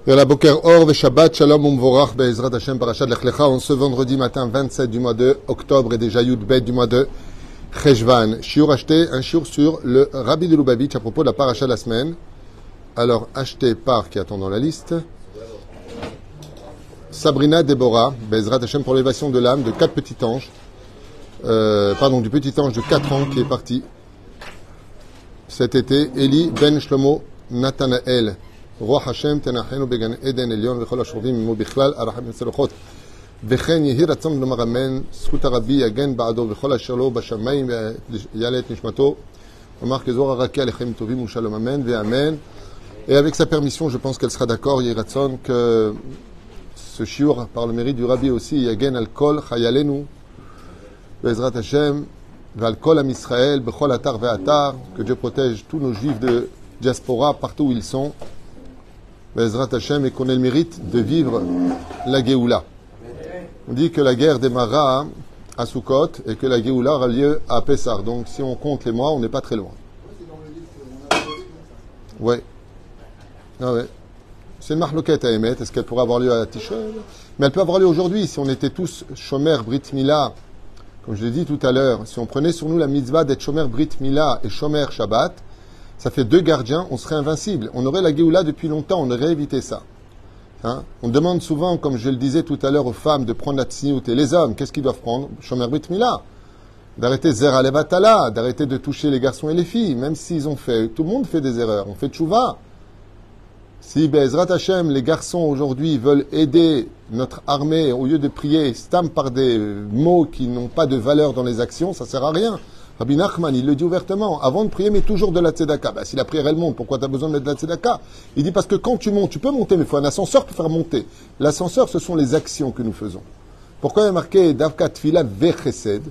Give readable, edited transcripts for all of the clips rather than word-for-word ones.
Yalla Boker Or ve Shabbat Shalom Umvorach Be'ezrat Hashem Parashat Lech Lecha. En ce vendredi matin 27 du mois de octobre et déjà Yud Bet du mois de Cheshvan. Shiur acheté, un shiur sur le Rabbi de Lubavitch à propos de la paracha de la semaine. Alors acheté par, qui attend dans la liste, Sabrina Deborah, Be'ezrat Hashem pour l'élévation de l'âme de 4 petits anges. Du petit ange de 4 ans qui est parti cet été. Eli Ben Shlomo Nathanael. רוח השם תנחנו בגן עדן עליון וכל השורבים עמו בכלל הרחמים הצלחות וכן יהי רצון לומר אמן זכות הרבי יגן בעדו וכל אשר לו בשמיים ויעלה את נשמתו אמר כזוהר הרקיע לחיים טובים ושלום אמן ואמן. Et avec sa permission je pense qu'elle sera d'accord. יהי רצון que ce shiur par le mérite du rabbi aussi יגן על כל חיילינו בעזרת השם ועל כל עם ישראל בכל אתר ואתר, que Dieu protège tous nos juifs de diaspora partout où ils sont Bezrat Hashem, et qu'on ait le mérite de vivre la Géoula. On dit que la guerre démarra à Sukkot et que la Géoula aura lieu à Pessar. Donc si on compte les mois, on n'est pas très loin. Ouais. Ah ouais. C'est une marloquette à émettre. Est-ce qu'elle pourrait avoir lieu à Tishrei? Mais elle peut avoir lieu aujourd'hui. Si on était tous Shomer Brit Mila, comme je l'ai dit tout à l'heure, si on prenait sur nous la mitzvah d'être Shomer Brit Mila et Shomer Shabbat, ça fait 2 gardiens, on serait invincible. On aurait la Géoula depuis longtemps, on aurait évité ça. On demande souvent, comme je le disais tout à l'heure aux femmes, de prendre la tsniout. Et les hommes, qu'est-ce qu'ils doivent prendre? Shomer Brit Mila. D'arrêter Zer Alevatala, d'arrêter de toucher les garçons et les filles, même s'ils ont fait. Tout le monde fait des erreurs, on fait tchouva. Si Be'ezrat Hashem, les garçons aujourd'hui veulent aider notre armée, au lieu de prier stam par des mots qui n'ont pas de valeur dans les actions, ça sert à rien. Rabbi Nachman, il le dit ouvertement, avant de prier, mais toujours de la tzedaka. Ben, si la prière elle monte, pourquoi tu as besoin de mettre de la tzedaka? Il dit parce que quand tu montes, tu peux monter, mais il faut un ascenseur pour faire monter. L'ascenseur, ce sont les actions que nous faisons. Pourquoi il y a marqué Davka Tfila ve Chesed?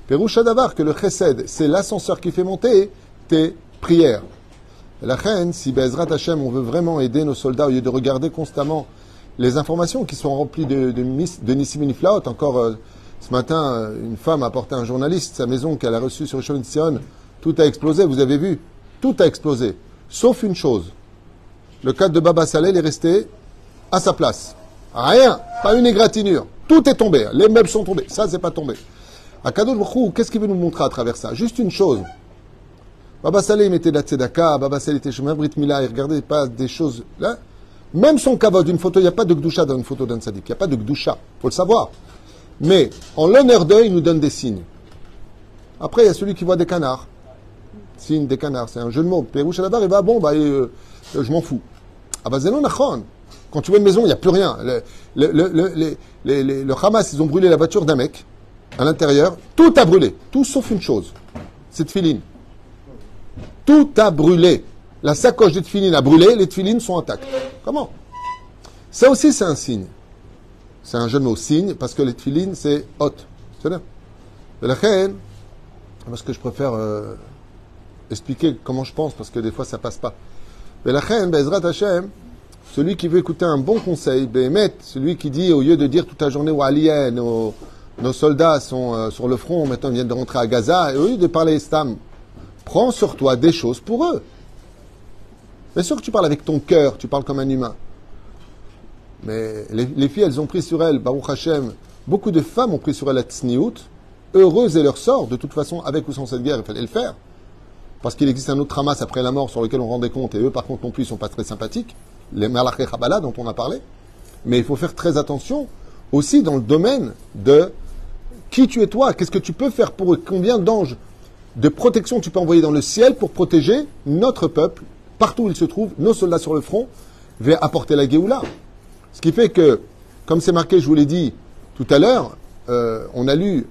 Péroucha Davar, que le Chesed, c'est l'ascenseur qui fait monter tes prières. Et la reine, si Be'ezrat Hashem, on veut vraiment aider nos soldats, au lieu de regarder constamment les informations qui sont remplies de Nissim Niflaot, encore. Ce matin, une femme a apporté un journaliste sa maison qu'elle a reçue sur Rishon LeZion. Tout a explosé, vous avez vu? Tout a explosé. Sauf une chose. Le cadre de Baba Saleh est resté à sa place. Rien. Pas une égratignure. Tout est tombé. Les meubles sont tombés. Ça, c'est pas tombé. Akadosh Baruch Hu, qu'est-ce qu'il veut nous montrer à travers ça? Juste une chose. Baba Saleh mettait de la tzedaka. Baba Saleh était chemin Brit Mila. Il regardait pas des choses là. Même son kavod, une photo, il n'y a pas de gdusha dans une photo d'un tzaddik. Il n'y a pas de gdusha. Faut le savoir. Mais, en l'honneur d'eux, il nous donne des signes. Après, il y a celui qui voit des canards. Signe des canards, c'est un jeu de mots. Pérouche à la barre, il va, je m'en fous. Ah bah, c'est non, nachon. Quand tu vois une maison, il n'y a plus rien. Le Hamas, ils ont brûlé la voiture d'un mec, à l'intérieur. Tout a brûlé. Tout sauf une chose. C'est tefilin. Tout a brûlé. La sacoche des tefilin a brûlé, les tefilin sont intacts. Comment? Ça aussi, c'est un signe. C'est un jeu de mots signe, parce que les tefilin, c'est hot. C'est bien. De la reine, parce que je préfère expliquer comment je pense, parce que des fois, ça passe pas. De la reine, Be'ezrat Hashem, celui qui veut écouter un bon conseil, Behemet, celui qui dit, au lieu de dire toute la journée, Walien, nos soldats sont sur le front, maintenant ils viennent de rentrer à Gaza, et au lieu de parler Stam, prends sur toi des choses pour eux. Bien sûr que tu parles avec ton cœur, tu parles comme un humain. Mais les filles, elles ont pris sur elles, Baruch Hashem, beaucoup de femmes ont pris sur elles la tsniout, heureuses et leur sort, de toute façon, avec ou sans cette guerre, il fallait le faire. Parce qu'il existe un autre Hamas après la mort sur lequel on rendait compte, et eux, par contre, non plus, ils ne sont pas très sympathiques, les Malach et Chabala dont on a parlé. Mais il faut faire très attention aussi dans le domaine de qui tu es toi, qu'est-ce que tu peux faire pour eux, combien d'anges de protection tu peux envoyer dans le ciel pour protéger notre peuple, partout où il se trouve, nos soldats sur le front, vers apporter la Géoula. Ce qui fait que, comme c'est marqué, je vous l'ai dit tout à l'heure, on a lu,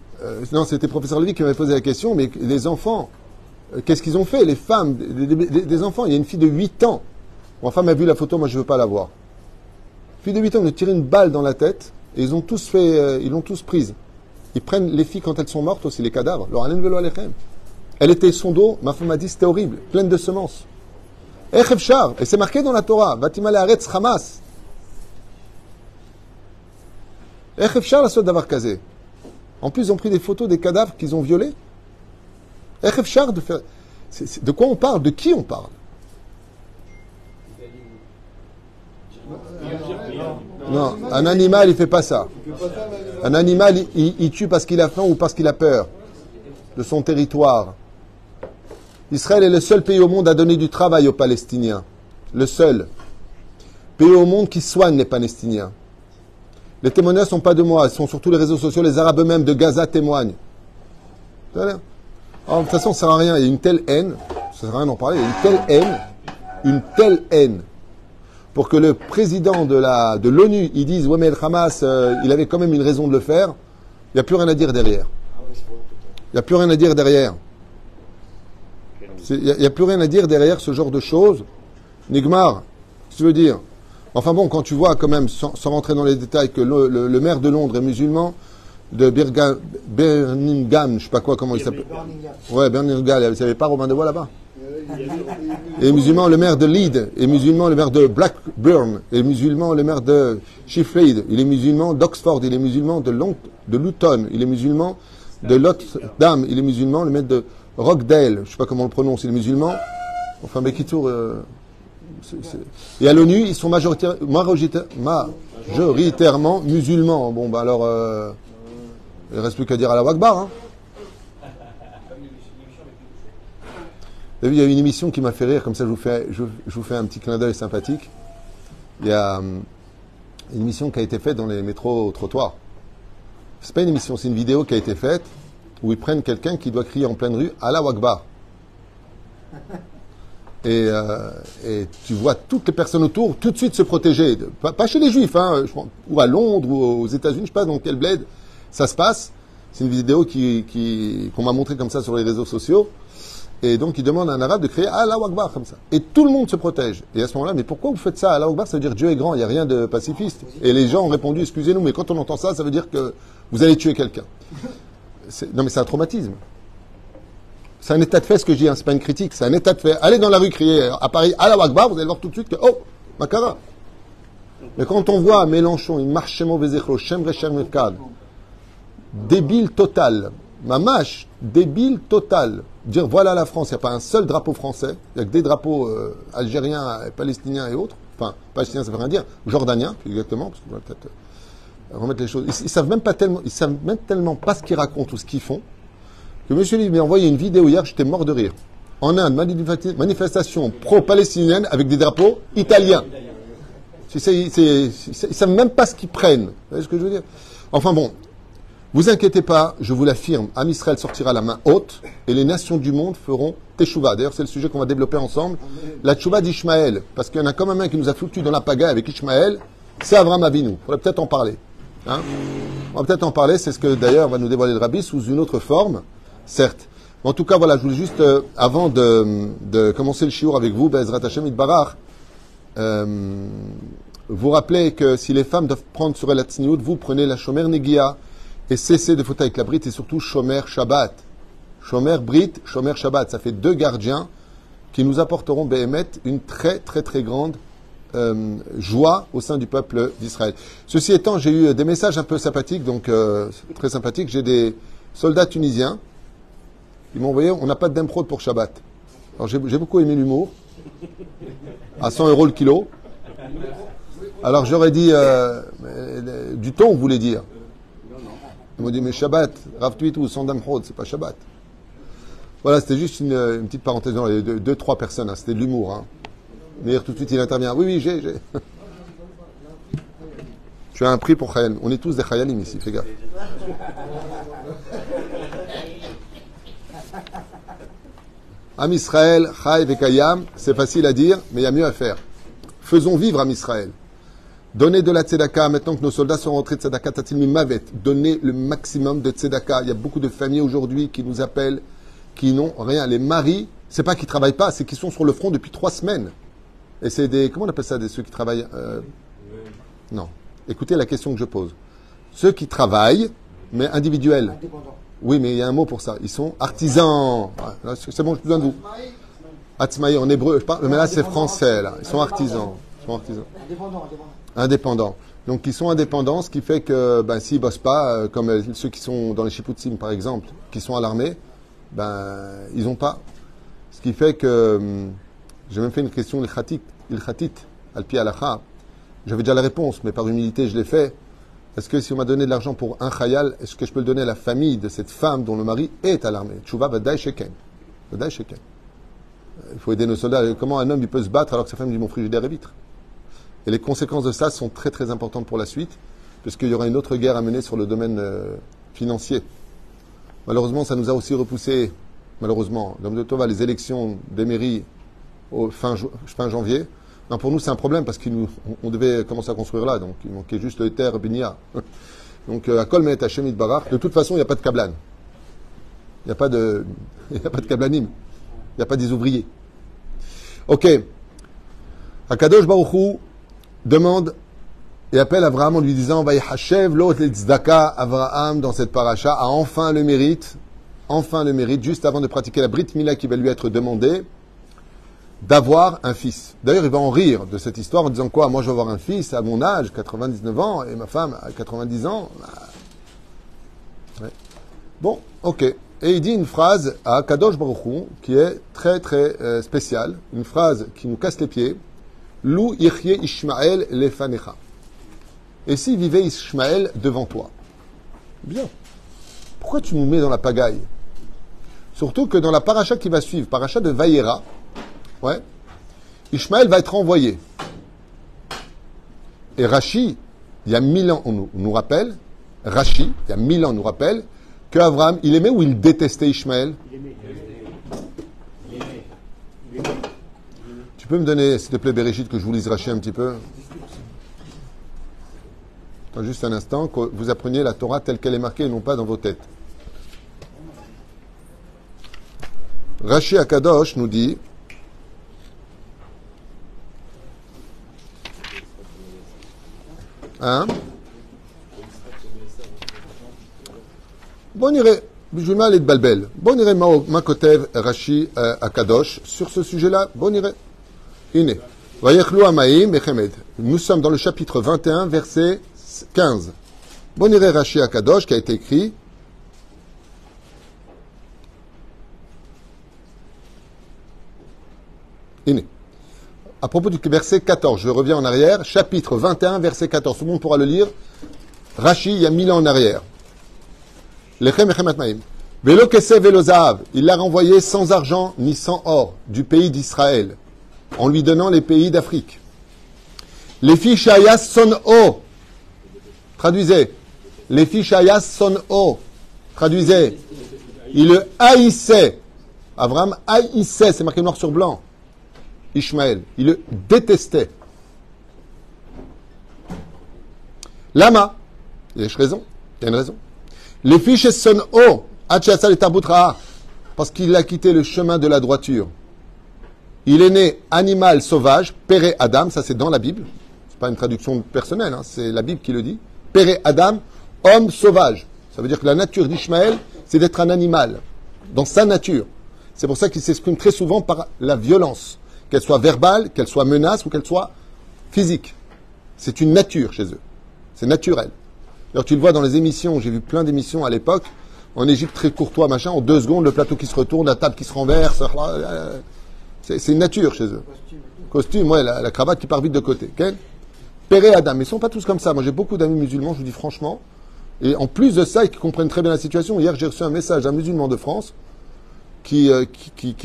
non, c'était professeur Lévy qui m'avait posé la question, mais les enfants, qu'est-ce qu'ils ont fait? Les femmes, des enfants, il y a une fille de 8 ans. Ma femme a vu la photo, moi je ne veux pas la voir. Fille de 8 ans, ils ont tiré une balle dans la tête, et ils ont tous fait, ils l'ont tous prise. Ils prennent les filles quand elles sont mortes aussi, les cadavres. Elle était son dos, ma femme m'a dit, c'était horrible, pleine de semences. Et c'est marqué dans la Torah, Vatimale Aretz Hamas. En plus, ils ont pris des photos des cadavres qu'ils ont violés. De quoi on parle? De qui on parle? Non, un animal, il fait pas ça. Un animal, il tue parce qu'il a faim ou parce qu'il a peur de son territoire. Israël est le seul pays au monde à donner du travail aux Palestiniens. Le seul pays au monde qui soigne les Palestiniens. Les témoignages ne sont pas de moi, ils sont sur tous les réseaux sociaux, les Arabes eux-mêmes de Gaza témoignent. Alors, de toute façon, ça ne sert à rien, il y a une telle haine, ça ne sert à rien d'en parler, il y a une telle haine, pour que le président de l'ONU, il dise, ouais mais le Hamas, il avait quand même une raison de le faire, il n'y a plus rien à dire derrière. Il n'y a plus rien à dire derrière. Il n'y a plus rien à dire derrière ce genre de choses. Nigmar, qu'est-ce que tu veux dire? Enfin bon, quand tu vois quand même, sans rentrer dans les détails, que le maire de Londres est musulman, de Birmingham, je ne sais pas quoi, comment il s'appelle. Ouais, Birmingham, il n'y avait pas Robin de Bois là-bas. Et musulman, le maire de Leeds, et musulman, le maire de Blackburn, et musulman, le maire de Sheffield, il est musulman d'Oxford, il est musulman de Luton, il est musulman de Lotham, il est musulman, le maire de Rockdale, je ne sais pas comment on le prononce, il est musulman. Enfin, Bekitour. Et à l'ONU, ils sont majoritairement musulmans. Bon, bah alors, il ne reste plus qu'à dire à la Wakbar. Hein. Vous avez vu, il y a une émission qui m'a fait rire, comme ça je vous fais un petit clin d'œil sympathique. Il y a une émission qui a été faite dans les métros trottoirs. C'est pas une émission, c'est une vidéo qui a été faite où ils prennent quelqu'un qui doit crier en pleine rue « Allah Wakbar ». Et tu vois toutes les personnes autour tout de suite se protéger. Pas chez les Juifs, hein, ou à Londres, ou aux États-Unis, je ne sais pas dans quel bled ça se passe. C'est une vidéo qu'on m'a montrée comme ça sur les réseaux sociaux. Et donc, il demande à un arabe de crier Allah Akbar comme ça. Et tout le monde se protège. Et à ce moment-là, mais pourquoi vous faites ça? Allah Akbar, ça veut dire Dieu est grand, il n'y a rien de pacifiste. Et les gens ont répondu, excusez-nous, mais quand on entend ça, ça veut dire que vous allez tuer quelqu'un. Non, mais c'est un traumatisme. C'est un état de fait, ce que je dis, hein, c'est pas une critique, c'est un état de fait. Allez dans la rue crier à Paris, Allah Akbar, vous allez voir tout de suite que, oh, Makara. Mais quand on voit à Mélenchon, il marche débile total, mamache, débile total, dire voilà la France, il n'y a pas un seul drapeau français, il n'y a que des drapeaux algériens, palestiniens et autres, enfin, palestiniens ça veut rien dire, jordaniens, plus exactement, parce qu'on va peut-être remettre les choses. Ils savent même tellement pas ce qu'ils racontent ou ce qu'ils font, que M. Livre m'a envoyé une vidéo hier, j'étais mort de rire. En Inde, manifestation pro-palestinienne avec des drapeaux italiens. Ils savent même pas ce qu'ils prennent. Vous voyez ce que je veux dire? Enfin bon, vous inquiétez pas, je vous l'affirme, Am Israël sortira la main haute et les nations du monde feront Teshuvah. D'ailleurs, c'est le sujet qu'on va développer ensemble. La Teshuvah d'Ishmaël, parce qu'il y en a comme un mec qui nous a foutu dans la pagaille avec Ishmaël, c'est Avram Avinu. Il faudrait peut-être en parler. Hein, on va peut-être en parler, c'est ce que d'ailleurs va nous dévoiler le Rabbi sous une autre forme, certes. En tout cas, voilà, je voulais juste, avant de commencer le shiur avec vous, Be'ezrat Hashem Yitbarach, vous rappelez que si les femmes doivent prendre sur la tzniut, vous prenez la shomer negia et cessez de foutre avec la brite et surtout shomer Shabbat. Shomer Brit, shomer Shabbat. Ça fait deux gardiens qui nous apporteront Behemet une très très très grande joie au sein du peuple d'Israël. Ceci étant, j'ai eu des messages un peu sympathiques, donc très sympathiques. J'ai des soldats tunisiens qui m'ont envoyé, on n'a pas d'improd pour Shabbat. Alors j'ai beaucoup aimé l'humour. À 100 € le kilo. Alors j'aurais dit, du thon, vous voulez dire. Ils m'ont dit, mais Shabbat, Rav Tuitou, sans d'improd, c'est pas Shabbat. Voilà, c'était juste une petite parenthèse, dans les deux, trois personnes, hein, c'était de l'humour. Hein. Mais tout de suite, il intervient. Oui, j'ai. Tu as un prix pour Khayal. On est tous des Khayalim ici, fais gaffe. Am Israël, Chay Vekayam, c'est facile à dire, mais il y a mieux à faire. Faisons vivre Am Israël. Donnez de la tzedaka, maintenant que nos soldats sont rentrés de tzedaka, tatil mavet. Donnez le maximum de tzedaka. Il y a beaucoup de familles aujourd'hui qui nous appellent, qui n'ont rien. Les maris, c'est pas qu'ils travaillent pas, c'est qu'ils sont sur le front depuis 3 semaines. Et c'est des, comment on appelle ça, ceux qui travaillent, non. Écoutez la question que je pose. Ceux qui travaillent, mais individuels. Oui, mais il y a un mot pour ça. Ils sont artisans. Ah, c'est bon, j'ai besoin de vous. Atzmaï en hébreu, je parle, mais là c'est français, là. Ils sont artisans. Indépendants. Donc ils sont indépendants, ce qui fait que ben, s'ils ne bossent pas, comme ceux qui sont dans les Shiputzim par exemple, qui sont à l'armée, ben, ils n'ont pas. Ce qui fait que j'ai même fait une question ilchatit, al-pi alacha. J'avais déjà la réponse, mais par humilité, je l'ai fait. Est-ce que si on m'a donné de l'argent pour un khayal, est-ce que je peux le donner à la famille de cette femme dont le mari est à l'armée? Tchouva vadaï sheken. Vadaï sheken. Il faut aider nos soldats. Comment un homme il peut se battre alors que sa femme dit mon frigidaire est vitre? Et les conséquences de ça sont très très importantes pour la suite, puisqu'il y aura une autre guerre à mener sur le domaine financier. Malheureusement, ça nous a aussi repoussé, malheureusement, l'homme de Tova, les élections des mairies au fin janvier. Non, pour nous, c'est un problème parce qu'on devait commencer à construire là, donc il manquait juste le terre Binia. Donc, à Kolmet, à Shemit Barak, de toute façon, il n'y a pas de kablan. Il n'y a pas de kablanim. Il n'y a pas des ouvriers. Ok. Akadosh Baruch Hu demande et appelle Abraham en lui disant Vaïhachev lot tzedaka. Abraham, dans cette paracha, a enfin le mérite, juste avant de pratiquer la Brit Mila qui va lui être demandée, d'avoir un fils. D'ailleurs, il va en rire de cette histoire en disant quoi? Moi, je vais avoir un fils à mon âge, 99 ans, et ma femme à 90 ans. Ouais. Bon, ok. Et il dit une phrase à Kadosh Baruch Hu qui est très très spéciale, une phrase qui nous casse les pieds. Lou Yirye Ishmael lefanecha. Et si vivait Ishmael devant toi? Bien. Pourquoi tu nous mets dans la pagaille? Surtout que dans la paracha qui va suivre, paracha de Vayera, ouais, Ishmael va être envoyé. Et Rashi, il y a 1000 ans, on nous rappelle, Rashi, il y a 1000 ans, nous rappelle que Abraham, il aimait ou il détestait Ishmael? Il aimait. Tu peux me donner, s'il te plaît, Bereshit, que je vous lise Rashi un petit peu? Attends juste un instant, que vous appreniez la Torah telle qu'elle est marquée et non pas dans vos têtes. Rashi Akadosh nous dit hein? Bon, irait, je vais m'aller de Balbel. Bon, irait Makotev Rashi Akadosh sur ce sujet-là. Bon, irait. Iné. Vayechlu Amaim Bechemed. Nous sommes dans le chapitre 21, verset 15. Bon, irait Rashi Akadosh qui a été écrit. Iné. À propos du verset 14, je reviens en arrière. Chapitre 21, verset 14. Tout le monde pourra le lire. Rashi, il y a 1000 ans en arrière. Lechem echem atmaim. Velo keseh velo zahav. Il l'a renvoyé sans argent ni sans or du pays d'Israël, en lui donnant les pays d'Afrique. Les filles Shayas son o. Traduisez. Les filles Shayas son o. Traduisez. Il le haïssait. Abraham haïssait, c'est marqué noir sur blanc. Ishmaël. Il le détestait. Lama. Il y a raison. Il y a une raison. Les fiches son o, parce qu'il a quitté le chemin de la droiture. Il est né animal sauvage, Péré Adam, ça c'est dans la Bible. C'est pas une traduction personnelle, hein, c'est la Bible qui le dit. Péré Adam, homme sauvage. Ça veut dire que la nature d'Ishmaël, c'est d'être un animal, dans sa nature. C'est pour ça qu'il s'exprime très souvent par la violence, qu'elle soit verbale, qu'elle soit menace ou qu'elle soit physique. C'est une nature chez eux. C'est naturel. Alors tu le vois dans les émissions, j'ai vu plein d'émissions à l'époque, en Égypte très courtois, machin, en 2 secondes, le plateau qui se retourne, la table qui se renverse, c'est une nature chez eux. Costume, ouais, la cravate qui part vite de côté. Okay? Péré Adam, mais ils sont pas tous comme ça. Moi j'ai beaucoup d'amis musulmans, je vous dis franchement, et en plus de ça, ils comprennent très bien la situation. Hier j'ai reçu un message d'un musulman de France qui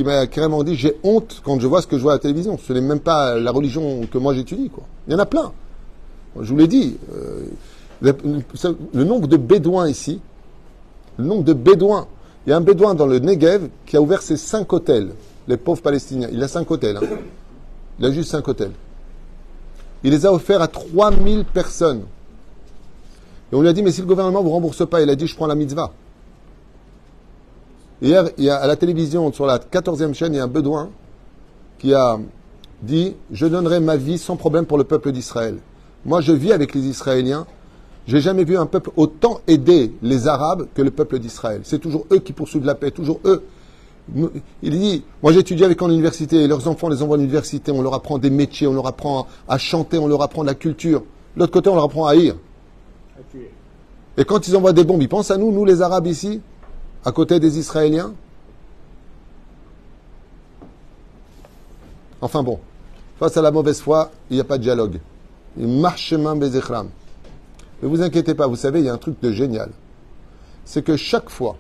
m'a carrément dit, j'ai honte quand je vois ce que je vois à la télévision. Ce n'est même pas la religion que moi j'étudie, quoi. Il y en a plein. Je vous l'ai dit. Le nombre de bédouins ici, le nombre de bédouins. Il y a un bédouin dans le Negev qui a ouvert ses 5 hôtels, les pauvres Palestiniens. Il a 5 hôtels. Hein. Il a juste 5 hôtels. Il les a offerts à 3000 personnes. Et on lui a dit, mais si le gouvernement ne vous rembourse pas, il a dit, je prends la mitzvah. Hier, il y a à la télévision, sur la 14e chaîne, il y a un bédouin qui a dit, je donnerai ma vie sans problème pour le peuple d'Israël. Moi, je vis avec les Israéliens. J'ai jamais vu un peuple autant aider les Arabes que le peuple d'Israël. C'est toujours eux qui poursuivent la paix, toujours eux. Il dit, moi j'étudie avec eux en université, et leurs enfants les envoient à l'université, on leur apprend des métiers, on leur apprend à chanter, on leur apprend de la culture. De l'autre côté, on leur apprend à haïr. Et quand ils envoient des bombes, ils pensent à nous les Arabes ici, à côté des Israéliens. Enfin bon, face à la mauvaise foi, il n'y a pas de dialogue. Marchemin Bezechram. Ne vous inquiétez pas, vous savez, il y a un truc de génial. C'est que chaque fois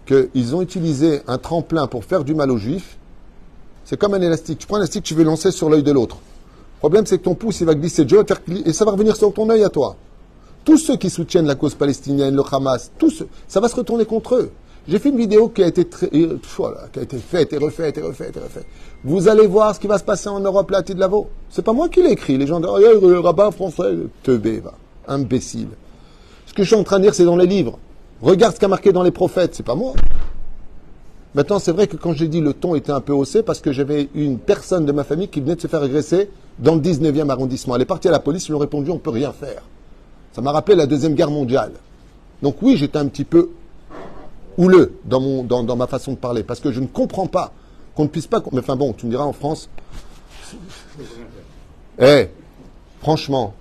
qu'ils ont utilisé un tremplin pour faire du mal aux Juifs, c'est comme un élastique. Tu prends un élastique, tu veux lancer sur l'œil de l'autre. Le problème, c'est que ton pouce, il va glisser de et ça va revenir sur ton œil à toi. Tous ceux qui soutiennent la cause palestinienne, le Hamas, ça va se retourner contre eux. J'ai fait une vidéo qui a été faite et refaite. Vous allez voir ce qui va se passer en Europe, là, à Tidlavo. C'est pas moi qui l'ai écrit. Les gens disent, oh, le rabbin français, teubé, va. Imbécile. Ce que je suis en train de dire, c'est dans les livres. Regarde ce qu'a marqué dans les prophètes, c'est pas moi. Maintenant, c'est vrai que quand j'ai dit le ton était un peu haussé, parce que j'avais une personne de ma famille qui venait de se faire agresser dans le 19e arrondissement. Elle est partie à la police, ils lui ont répondu, on peut rien faire. Ça m'a rappelé la Deuxième Guerre mondiale. Donc oui, j'étais un petit peu houleux dans ma façon de parler, parce que je ne comprends pas qu'on ne puisse pas... Mais enfin bon, tu me diras, en France... Franchement,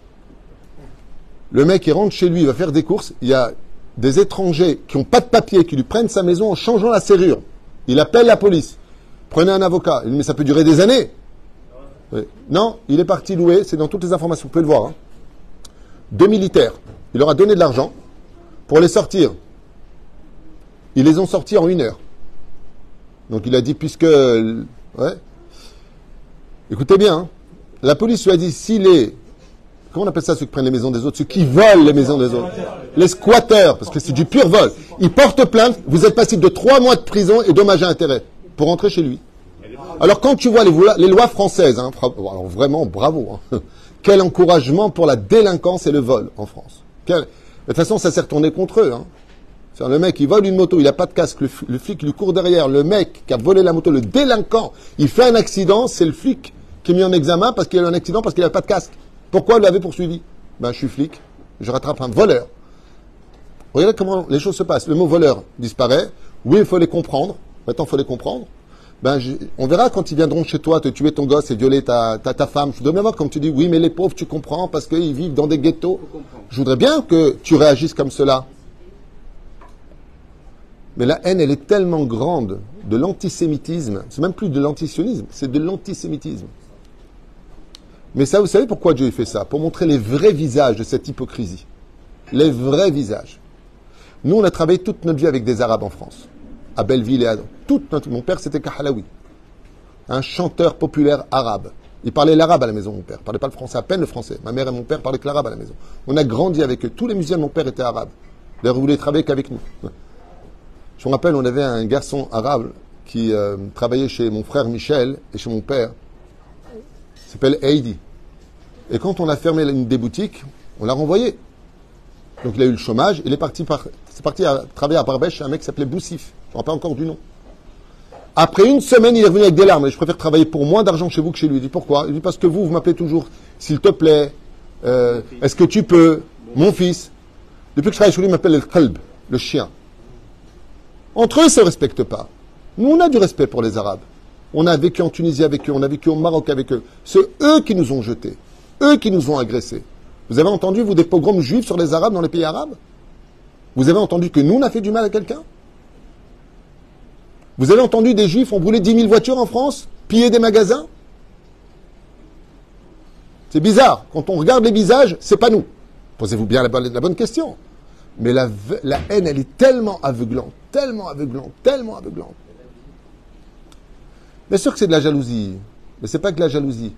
le mec, il rentre chez lui, il va faire des courses, il y a des étrangers qui n'ont pas de papier, qui lui prennent sa maison en changeant la serrure. Il appelle la police. Prenez un avocat. Il dit, mais ça peut durer des années. Oui. Non, il est parti louer, c'est dans toutes les informations, vous pouvez le voir. 2 militaires. Il leur a donné de l'argent pour les sortir. Ils les ont sortis en 1 heure. Donc il a dit, puisque... Ouais. Écoutez bien, la police lui a dit, si les... Comment on appelle ça, ceux qui prennent les maisons des autres? Ceux qui volent les maisons des autres. Les squatteurs, parce que c'est du pur vol. Ils portent plainte, vous êtes passible de 3 mois de prison et dommages à intérêt pour rentrer chez lui. Alors quand tu vois les lois françaises, alors vraiment bravo, quel encouragement pour la délinquance et le vol en France. De toute façon, ça s'est retourné contre eux. Le mec, il vole une moto, il n'a pas de casque, le flic lui court derrière, le mec qui a volé la moto, le délinquant, il fait un accident, c'est le flic qui est mis en examen parce qu'il a eu un accident, parce qu'il n'a pas de casque. Pourquoi il l'avait poursuivi? Je suis flic, je rattrape un voleur. Regardez comment les choses se passent. Le mot voleur disparaît. Oui, il faut les comprendre. Maintenant, il faut les comprendre. On verra quand ils viendront chez toi te tuer ton gosse et violer ta femme. Je voudrais bien voir comme tu dis, oui, mais les pauvres, tu comprends, parce qu'ils vivent dans des ghettos. Je voudrais bien que tu réagisses comme cela. Mais la haine, elle est tellement grande de l'antisémitisme. C'est même plus de l'antisionisme, c'est de l'antisémitisme. Mais ça, vous savez pourquoi Dieu fait ça? Pour montrer les vrais visages de cette hypocrisie. Les vrais visages. Nous, on a travaillé toute notre vie avec des Arabes en France. À Belleville et à... Mon père, c'était Kahalaoui. Un chanteur populaire arabe. Il parlait l'arabe à la maison, mon père. Il parlait pas le français, à peine le français. Ma mère et mon père parlaient que l'arabe à la maison. On a grandi avec eux. Tous les musiciens de mon père étaient arabes. D'ailleurs, ils voulaient travailler qu'avec nous. Je me rappelle, on avait un garçon arabe qui travaillait chez mon frère Michel et chez mon père. Il s'appelle Heidi. Et quand on a fermé une des boutiques, on l'a renvoyé. Donc il a eu le chômage. Il est parti à travailler à Barbèche chez un mec qui s'appelait Boussif. Je ne me rappelle pas encore du nom. Après 1 semaine, il est revenu avec des larmes. Je préfère travailler pour moins d'argent chez vous que chez lui. Il dit pourquoi? Il dit parce que vous m'appelez toujours. S'il te plaît, est-ce que tu peux, mon fils? Depuis que je travaille chez lui, il m'appelle le Qalb, le chien. Entre eux, ils ne se respectent pas. Nous, on a du respect pour les Arabes. On a vécu en Tunisie avec eux, on a vécu au Maroc avec eux. C'est eux qui nous ont jetés. Eux qui nous ont agressés. Vous avez entendu, vous, des pogroms juifs sur les Arabes dans les pays arabes? Vous avez entendu que nous, on a fait du mal à quelqu'un? Vous avez entendu des juifs ont brûlé 10 000 voitures en France? Pillé des magasins? C'est bizarre. Quand on regarde les visages, c'est pas nous. Posez-vous bien la bonne question. Mais la haine, elle est tellement aveuglante, tellement aveuglante, tellement aveuglante. Bien sûr que c'est de la jalousie, mais c'est pas que de la jalousie.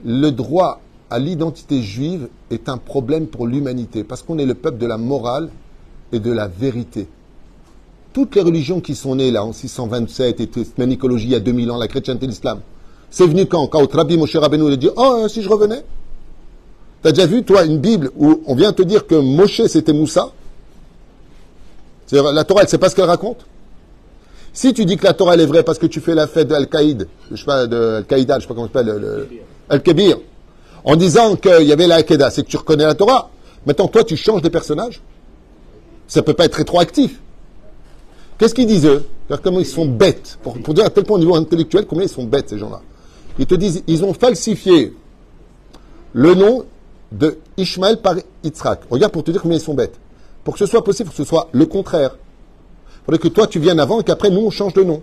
Le droit à l'identité juive est un problème pour l'humanité, parce qu'on est le peuple de la morale et de la vérité. Toutes les religions qui sont nées là en 627 et la mycologie il y a 2000 ans, la chrétienté et l'islam, c'est venu quand Rabbi Moshe Rabbeinu a dit « Oh, si je revenais ?» T'as déjà vu, toi, une Bible où on vient te dire que Moshe, c'était Moussa? C'est-à-dire, la Torah, elle ne sait pas ce qu'elle raconte. Si tu dis que la Torah, elle est vraie parce que tu fais la fête de Al-Qaïd, je sais pas, de Al-Qaïda, je sais pas comment ça s'appelle, Al-Kébir, en disant qu'il y avait l'Al-Qaïda, c'est que tu reconnais la Torah. Maintenant, toi, tu changes des personnages. Ça peut pas être rétroactif. Qu'est-ce qu'ils disent, eux? Comment ils sont bêtes. Pour dire à tel point au niveau intellectuel, combien ils sont bêtes, ces gens-là. Ils te disent, ils ont falsifié le nom de Ishmaël par Yitzhak. Regarde pour te dire combien ils sont bêtes. Pour que ce soit possible, il faut que ce soit le contraire. Il faudrait que toi, tu viennes avant et qu'après, nous, on change de nom.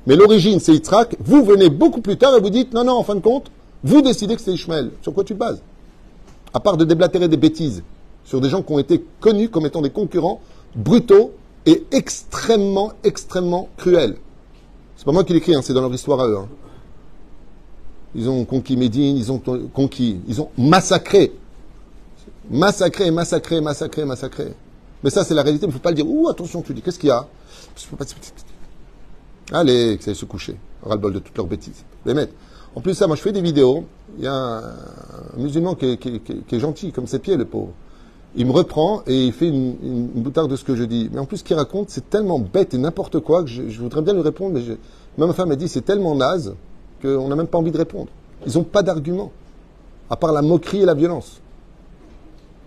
Mais l'origine, c'est Yitzhak. Vous venez beaucoup plus tard et vous dites, non, en fin de compte, Vous décidez que c'est Ishmaël. Sur quoi tu te bases? À part de déblatérer des bêtises sur des gens qui ont été connus comme étant des concurrents brutaux et extrêmement, extrêmement cruels. C'est pas moi qui l'écris, hein, c'est dans leur histoire à eux. Hein. Ils ont conquis Médine, ils ont massacré. Massacré. Mais ça, c'est la réalité, il ne faut pas le dire. Ouh, attention, tu dis, qu'est-ce qu'il y a? Allez, que ça aille se coucher. Ras-le-bol de toutes leurs bêtises. Les mettre. En plus, ça, moi, je fais des vidéos. Il y a un musulman qui est gentil, comme ses pieds, le pauvre. Il me reprend et il fait une boutarde de ce que je dis. Mais en plus, ce qu'il raconte, c'est tellement bête et n'importe quoi que je voudrais bien lui répondre, mais même ma femme m'a dit, c'est tellement naze qu'on n'a même pas envie de répondre. Ils n'ont pas d'argument, à part la moquerie et la violence.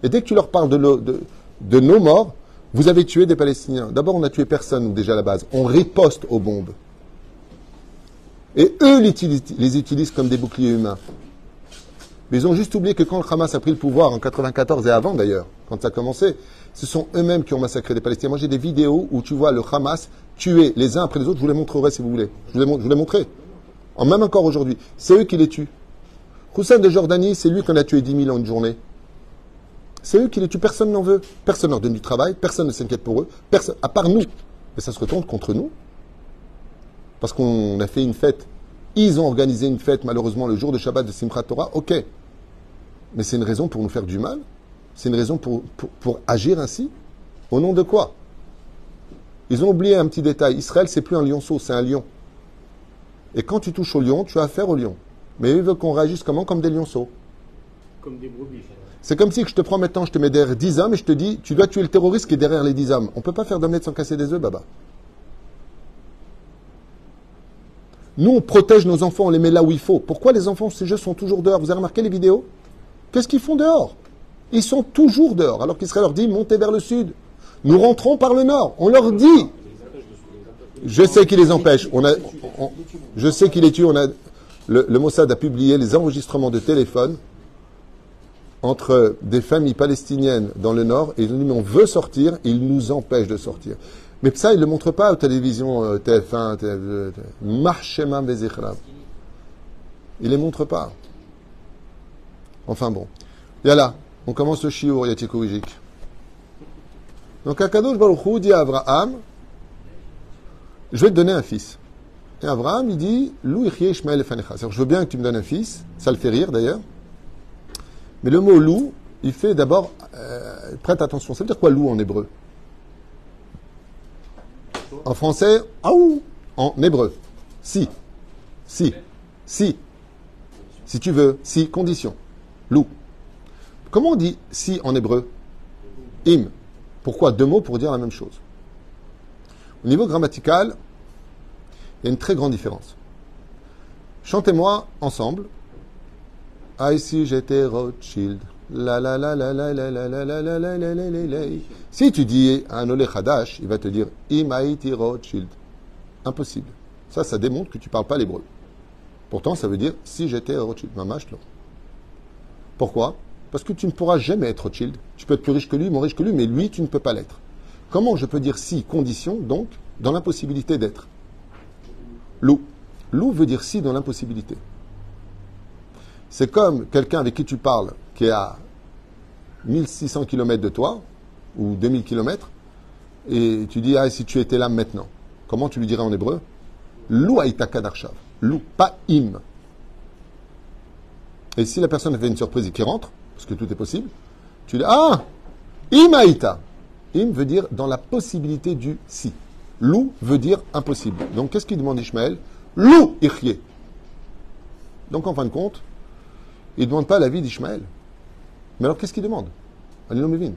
Et dès que tu leur parles de nos morts, vous avez tué des Palestiniens. D'abord, on n'a tué personne, déjà à la base. On riposte aux bombes. Et eux les utilisent comme des boucliers humains. Mais ils ont juste oublié que quand le Hamas a pris le pouvoir, en 94 et avant d'ailleurs, quand ça a commencé, ce sont eux-mêmes qui ont massacré des Palestiniens. Moi, j'ai des vidéos où tu vois le Hamas tuer les uns après les autres. Je vous les montrerai si vous voulez. Je vous les montrerai. Même encore aujourd'hui. C'est eux qui les tuent. Hussein de Jordanie, c'est lui qu'on a tué 10 000 en une journée. C'est eux qui les tuent. Personne n'en veut. Personne ne leur donne du travail. Personne ne s'inquiète pour eux. Personne, à part nous. Mais ça se retourne contre nous. Parce qu'on a fait une fête. Ils ont organisé une fête, malheureusement, le jour de Shabbat de Simchat Torah. Ok. Mais c'est une raison pour nous faire du mal. C'est une raison pour agir ainsi. Au nom de quoi? Ils ont oublié un petit détail. Israël, c'est plus un lionceau, c'est un lion. Et quand tu touches au lion, tu as affaire au lion. Mais ils veulent qu'on réagisse comment? Comme des lionceaux. Comme des brebis. C'est comme si je te prends maintenant, je te mets derrière 10 hommes et je te dis, tu dois tuer le terroriste qui est derrière les 10 hommes. On ne peut pas faire d'omelette sans casser des œufs, baba. Nous, on protège nos enfants, on les met là où il faut. Pourquoi les enfants, ces jeux sont toujours dehors? Vous avez remarqué les vidéos? Qu'est-ce qu'ils font dehors? Ils sont toujours dehors, alors qu'Israël leur dit, montez vers le sud. Nous rentrons par le nord. On leur dit. Je sais qui les empêche. Je sais qui les tue. Le Mossad a publié les enregistrements de téléphone entre des familles palestiniennes dans le nord et ils ont dit mais on veut sortir, et ils nous empêchent de sortir. Mais ça, ils ne le montrent pas à la télévision TF1, Marchema Bezichra. Ils ne les montrent pas. Enfin bon. Yalla, on commence le shiur Yatikoujik. Donc Akadosh Baruch Hu dit à Abraham, je vais te donner un fils. Et Abraham, il dit, Lou Ichye Ishmael Efanecha. C'est-à-dire, je veux bien que tu me donnes un fils. Ça le fait rire d'ailleurs. Mais le mot loup, il fait d'abord, prête attention. Ça veut dire quoi loup en hébreu? En français, aou. En hébreu, si. Si. Si. Si tu veux. Si. Condition. Loup. Comment on dit si en hébreu? Im. Pourquoi deux mots pour dire la même chose? Au niveau grammatical, il y a une très grande différence. Chantez-moi ensemble. Ah, si j'étais Rothschild. La la la la la la la la la la la la la la. Si tu dis un Olé Hadash, il va te dire Imaïti Rothschild. Impossible. Ça démontre que tu ne parles pas l'hébreu. Pourtant, ça veut dire si j'étais Rothschild. Mamash, non. Pourquoi? Parce que tu ne pourras jamais être Rothschild. Tu peux être plus riche que lui, moins riche que lui, mais lui, tu ne peux pas l'être. Comment je peux dire si, condition, donc, dans l'impossibilité d'être? Loup. Loup veut dire si dans l'impossibilité. C'est comme quelqu'un avec qui tu parles, qui est à 1600 km de toi, ou 2000 km, et tu dis, ah, si tu étais là maintenant. Comment tu lui dirais en hébreu? Lou aïtaka darshav. Lou, pas im. Et si la personne fait une surprise et qui rentre, parce que tout est possible, tu dis, ah, im aïta. Im veut dire dans la possibilité du si. Lou veut dire impossible. Donc, qu'est-ce qu'il demande Ishmaël? Lou ichye. Donc, en fin de compte, il ne demande pas l'avis d'Ishmaël. Mais alors, qu'est-ce qu'il demande? Alilom Levin.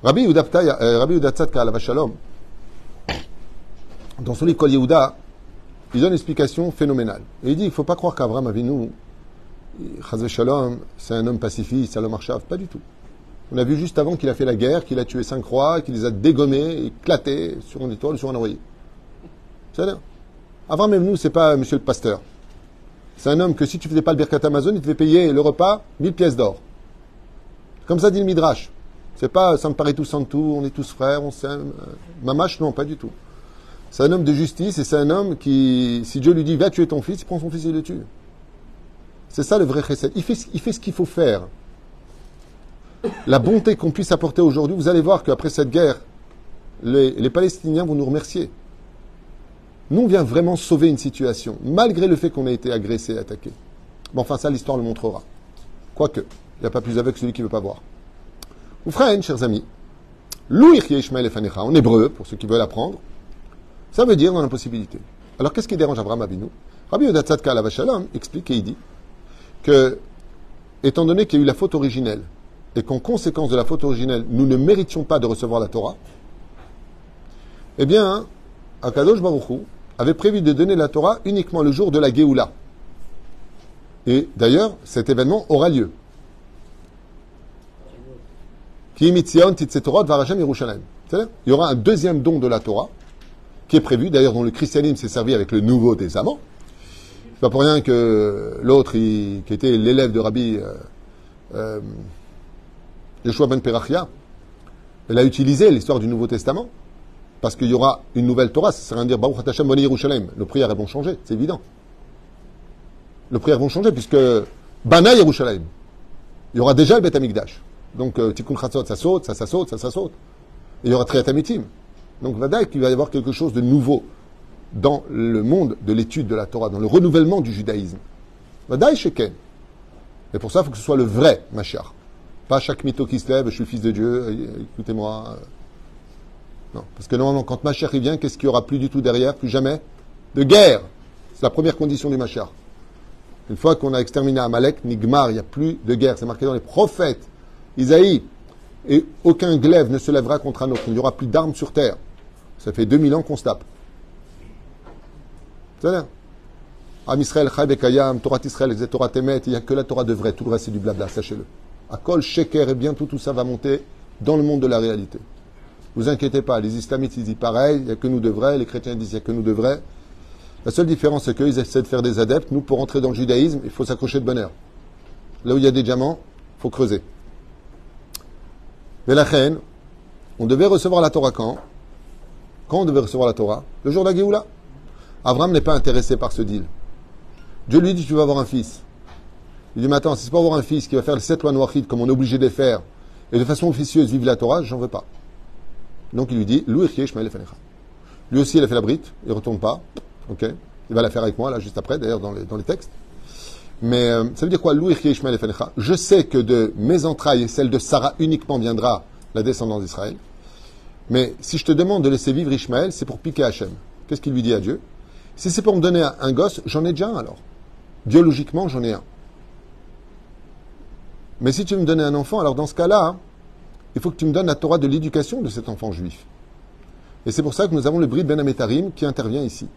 Rabbi Yehuda Tzadka Alav Shalom, dans son livre Kol Yehuda, il donne une explication phénoménale. Et il dit qu'il ne faut pas croire qu'Abraham Avinu, Chaz Shalom, c'est un homme pacifiste, c'est un homme archav. Pas du tout. On a vu juste avant qu'il a fait la guerre, qu'il a tué 5 rois, qu'il les a dégommés, éclatés sur une étoile, sur un oreiller. C'est-à-dire, Abraham Avinu, c'est pas monsieur le pasteur. C'est un homme que si tu faisais pas le Birkat Amazon, il te fait payer le repas 1000 pièces d'or. Comme ça dit le Midrash. C'est pas ça me paraît tous en tout, on est tous frères, on s'aime. Mamash, non, pas du tout. C'est un homme de justice et c'est un homme qui, si Dieu lui dit va tuer ton fils, il prend son fils et le tue. C'est ça le vrai chesed. Il fait ce qu'il faut faire. La bonté qu'on puisse apporter aujourd'hui, vous allez voir qu'après cette guerre, les Palestiniens vont nous remercier. Nous, on vient vraiment sauver une situation, malgré le fait qu'on ait été agressé et attaqué. Bon, enfin, ça, l'histoire le montrera. Quoique, il n'y a pas plus aveugle que celui qui ne veut pas voir. Oufraen, chers amis, Louir Yishmael et Fanecha, en hébreu, pour ceux qui veulent apprendre, ça veut dire dans l'impossibilité. Alors, qu'est-ce qui dérange Abraham Avinu? Rabbi Yehuda Tzadka Alav Shalom explique et il dit que, étant donné qu'il y a eu la faute originelle, et qu'en conséquence de la faute originelle, nous ne méritions pas de recevoir la Torah, eh bien, Akadosh Baruch Hu avait prévu de donner la Torah uniquement le jour de la Géoula. Et d'ailleurs, cet événement aura lieu. Ki mitzion titzetorot varachem Yerushalayim. C'est-à-dire, il y aura un deuxième don de la Torah qui est prévu. D'ailleurs, dont le christianisme s'est servi avec le Nouveau Testament. C'est pas pour rien que l'autre, qui était l'élève de Rabbi Yeshua ben Perachia, elle a utilisé l'histoire du Nouveau Testament parce qu'il y aura une nouvelle Torah. Ça sert à dire Baruch Hashem Boni Yerushalayim. Nos prières vont changer, c'est évident. Nos prières vont changer puisque Bana Yerushalayim. Il y aura déjà le Beth Amikdash. Donc Tikkun Chatzot, ça saute, ça saute, ça saute. Et il y aura Triat Amitim. Donc Vadaï, il va y avoir quelque chose de nouveau dans le monde de l'étude de la Torah, dans le renouvellement du judaïsme. Vadaï Sheken. Et pour ça, il faut que ce soit le vrai Mashiach. Pas chaque mytho qui se lève, je suis le fils de Dieu, écoutez-moi. Non. Parce que normalement, quand Mashiach il vient, qu'est-ce qu'il n'y aura plus du tout derrière? Plus jamais de guerre. C'est la première condition du Mashiach. Une fois qu'on a exterminé Amalek, Nigmar, il n'y a plus de guerre. C'est marqué dans les prophètes. Isaïe. Et aucun glaive ne se lèvera contre un autre. Il n'y aura plus d'armes sur terre. Ça fait 2000 ans qu'on se tape. C'est-à-dire, Am Israël, Chai Bekayam, Torah Israël, Torah Temet, il n'y a que la Torah de vrai. Tout le reste, c'est du blabla, sachez-le. Akol, Sheker, et bientôt tout ça va monter dans le monde de la réalité. Vous inquiétez pas, les islamites ils disent pareil, il n'y a que nous de vrais, les chrétiens disent il n'y a que nous de vrais. La seule différence, c'est qu'ils essaient de faire des adeptes. Nous, pour entrer dans le judaïsme, il faut s'accrocher de bonne heure. Là où il y a des diamants, il faut creuser. Mais la reine, on devait recevoir la Torah quand? Quand on devait recevoir la Torah? Le jour de la Géoula. Abraham n'est pas intéressé par ce deal. Dieu lui dit, tu vas avoir un fils. Il dit, mais attends, si c'est pour avoir un fils qui va faire les 7 lois noachides comme on est obligé de les faire, et de façon officieuse vivre la Torah, j'en veux pas. Donc il lui dit, lui aussi il a fait la brite, il ne retourne pas. Ok, il va la faire avec moi là juste après, d'ailleurs dans les textes. Mais ça veut dire quoi? Je sais que de mes entrailles et celles de Sarah uniquement viendra la descendance d'Israël. Mais si je te demande de laisser vivre Ishmaël, c'est pour piquer Hachem. Qu'est-ce qu'il lui dit à Dieu? Si c'est pour me donner un gosse, j'en ai déjà un alors. Biologiquement, j'en ai un. Mais si tu veux me donner un enfant, alors dans ce cas-là, il faut que tu me donnes la Torah de l'éducation de cet enfant juif. Et c'est pour ça que nous avons le Brit Ben Ametarim qui intervient ici.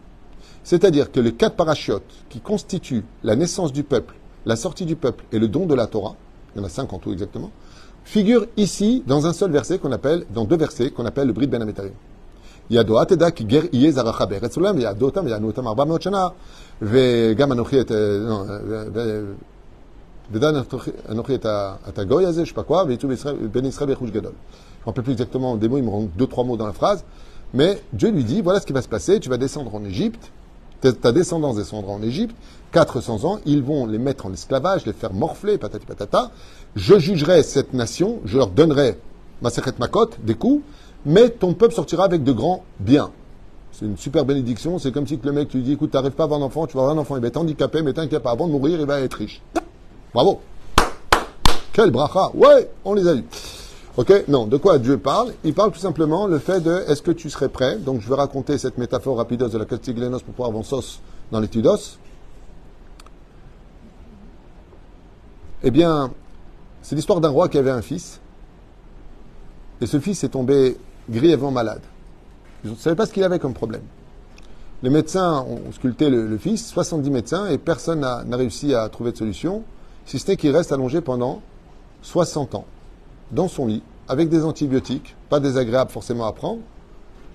C'est-à-dire que les 4 parachiotes qui constituent la naissance du peuple, la sortie du peuple et le don de la Torah, il y en a 5 en tout exactement, figurent ici dans un seul verset qu'on appelle, dans 2 versets qu'on appelle le Brit Ben Ametarim. Yado ateda ki ger iye zaracha be'eretz ulam yado otam yanutam 400 shana vegam anochi et vedan anochi et atagoy azeh je sais pas quoi ve'yitu ben Israël bechush gadol. Je me rappelle plus exactement des mots, il me manque 2-3 mots dans la phrase, mais Dieu lui dit voilà ce qui va se passer, tu vas descendre en Égypte, ta descendance descendra en Égypte, 400 ans, ils vont les mettre en esclavage, les faire morfler, patati patata. Je jugerai cette nation, je leur donnerai Masechet Makot, des coups, mais ton peuple sortira avec de grands biens. C'est une super bénédiction, c'est comme si le mec, tu lui dis, écoute, t'arrives pas à avoir un enfant, tu vas avoir un enfant, il va être handicapé, mais t'inquiète pas, avant de mourir, il va être riche. Bravo! Quel bracha! Ouais, on les a eu. Ok? Non, de quoi Dieu parle? Il parle tout simplement le fait de, est-ce que tu serais prêt? Donc je vais raconter cette métaphore rapidos de la Castiglenos pour pouvoir avancer dans l'étudos. Eh bien, c'est l'histoire d'un roi qui avait un fils. Et ce fils est tombé grièvement malade. Ils ne savaient pas ce qu'il avait comme problème. Les médecins ont sculpté le fils, 70 médecins, et personne n'a réussi à trouver de solution, si ce n'est qu'il reste allongé pendant 60 ans, dans son lit, avec des antibiotiques, pas désagréables forcément à prendre,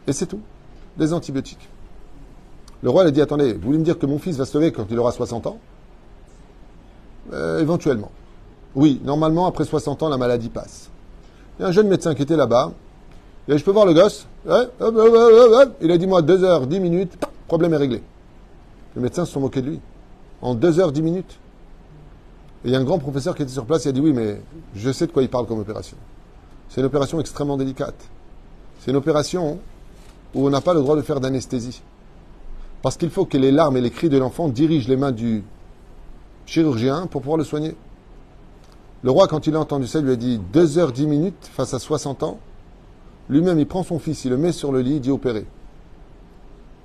et c'est tout, des antibiotiques. Le roi lui a dit, attendez, vous voulez me dire que mon fils va se lever quand il aura 60 ans? Éventuellement. Oui, normalement, après 60 ans, la maladie passe. Il y a un jeune médecin qui était là-bas. Il a dit, je peux voir le gosse? Ouais. Il a dit, moi, 2 heures, 10 minutes, problème est réglé. Les médecins se sont moqués de lui. En 2 heures, 10 minutes. Et il y a un grand professeur qui était sur place, il a dit oui, mais je sais de quoi il parle comme opération. C'est une opération extrêmement délicate. C'est une opération où on n'a pas le droit de faire d'anesthésie. Parce qu'il faut que les larmes et les cris de l'enfant dirigent les mains du chirurgien pour pouvoir le soigner. Le roi, quand il a entendu ça, lui a dit 2 h 10 face à 60 ans. Lui-même, il prend son fils, il le met sur le lit, il dit opérer.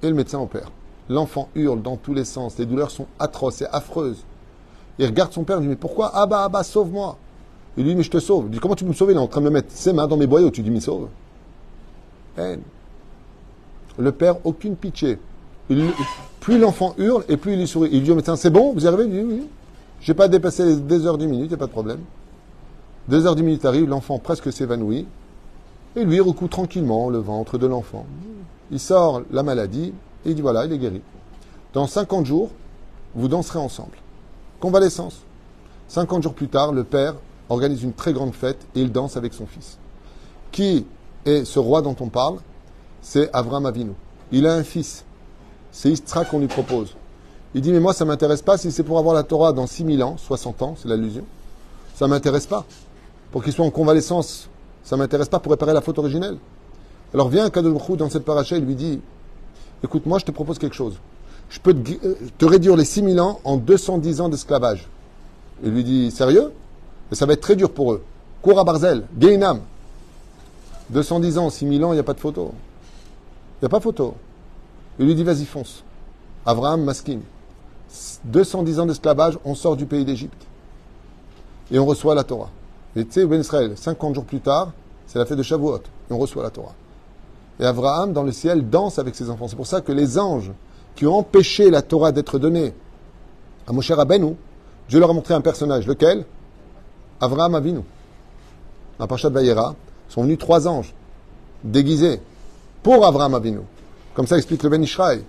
Et le médecin opère. L'enfant hurle dans tous les sens, les douleurs sont atroces et affreuses. Il regarde son père, il dit mais pourquoi Abba, sauve-moi. Il lui dit mais je te sauve. Il dit comment tu peux me sauver? Il est en train de me mettre ses mains dans mes boyaux, tu dis mais sauve. Le père, aucune pitié. Plus l'enfant hurle et plus il lui sourit. Il dit au médecin c'est bon, vous y arrivez? Il dit oui. Je n'ai pas dépassé les 2 h 10, il n'y a pas de problème. 2 h 10 arrivent, l'enfant presque s'évanouit. Et lui, il recoue tranquillement le ventre de l'enfant. Il sort la maladie et il dit voilà, il est guéri. Dans 50 jours, vous danserez ensemble. Convalescence. 50 jours plus tard, le père organise une très grande fête et il danse avec son fils. Qui est ce roi dont on parle? C'est Avraham Avinu. Il a un fils. C'est Yitzhak qu'on lui propose. Il dit mais moi ça ne m'intéresse pas si c'est pour avoir la Torah dans 6000 ans, 60 ans, c'est l'allusion. Ça ne m'intéresse pas. Pour qu'il soit en convalescence, ça ne m'intéresse pas pour réparer la faute originelle. Alors vient Kadosh Baruch Hu dans cette paracha, il lui dit écoute, moi je te propose quelque chose. Je peux te réduire les 6000 ans en 210 ans d'esclavage. Il lui dit sérieux? Et ça va être très dur pour eux. Cours à Barzel, Geinam. 210 ans, 6000 ans, il n'y a pas de photo. Il n'y a pas photo. Il lui dit vas-y fonce. Avraham Maskin. 210 ans d'esclavage, on sort du pays d'Égypte. Et on reçoit la Torah. Et tu sais, Ben Israël, 50 jours plus tard, c'est la fête de Shavuot. Et on reçoit la Torah. Et Avraham, dans le ciel, danse avec ses enfants. C'est pour ça que les anges qui ont empêché la Torah d'être donnée à Moshe Rabbeinu, Dieu leur a montré un personnage. Lequel? Avraham Avinu. Dans Parashat Vayera, sont venus 3 anges, déguisés, pour Avraham Avinu. Comme ça explique le Ben Ishraï.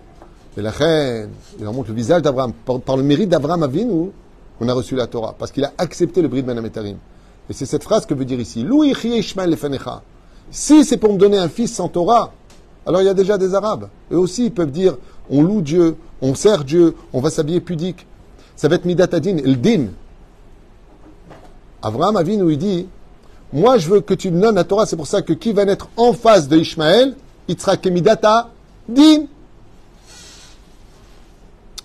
Et la reine, il leur montre le visage d'Abraham. Par le mérite d'Avraham Avinu, on a reçu la Torah. Parce qu'il a accepté le brit Ben Ametarim. Et c'est cette phrase que veut dire ici. Lou Yichye Ishmael Lefanecha. Si c'est pour me donner un fils sans Torah, alors il y a déjà des Arabes. Eux aussi, ils peuvent dire, on loue Dieu, on sert Dieu, on va s'habiller pudique. Ça va être Midat Adin, el Din. Avraham Avinu, il dit, moi je veux que tu me donnes la Torah, c'est pour ça que qui va naître en face de Ishmaël, Yitzhak et Midat Adin.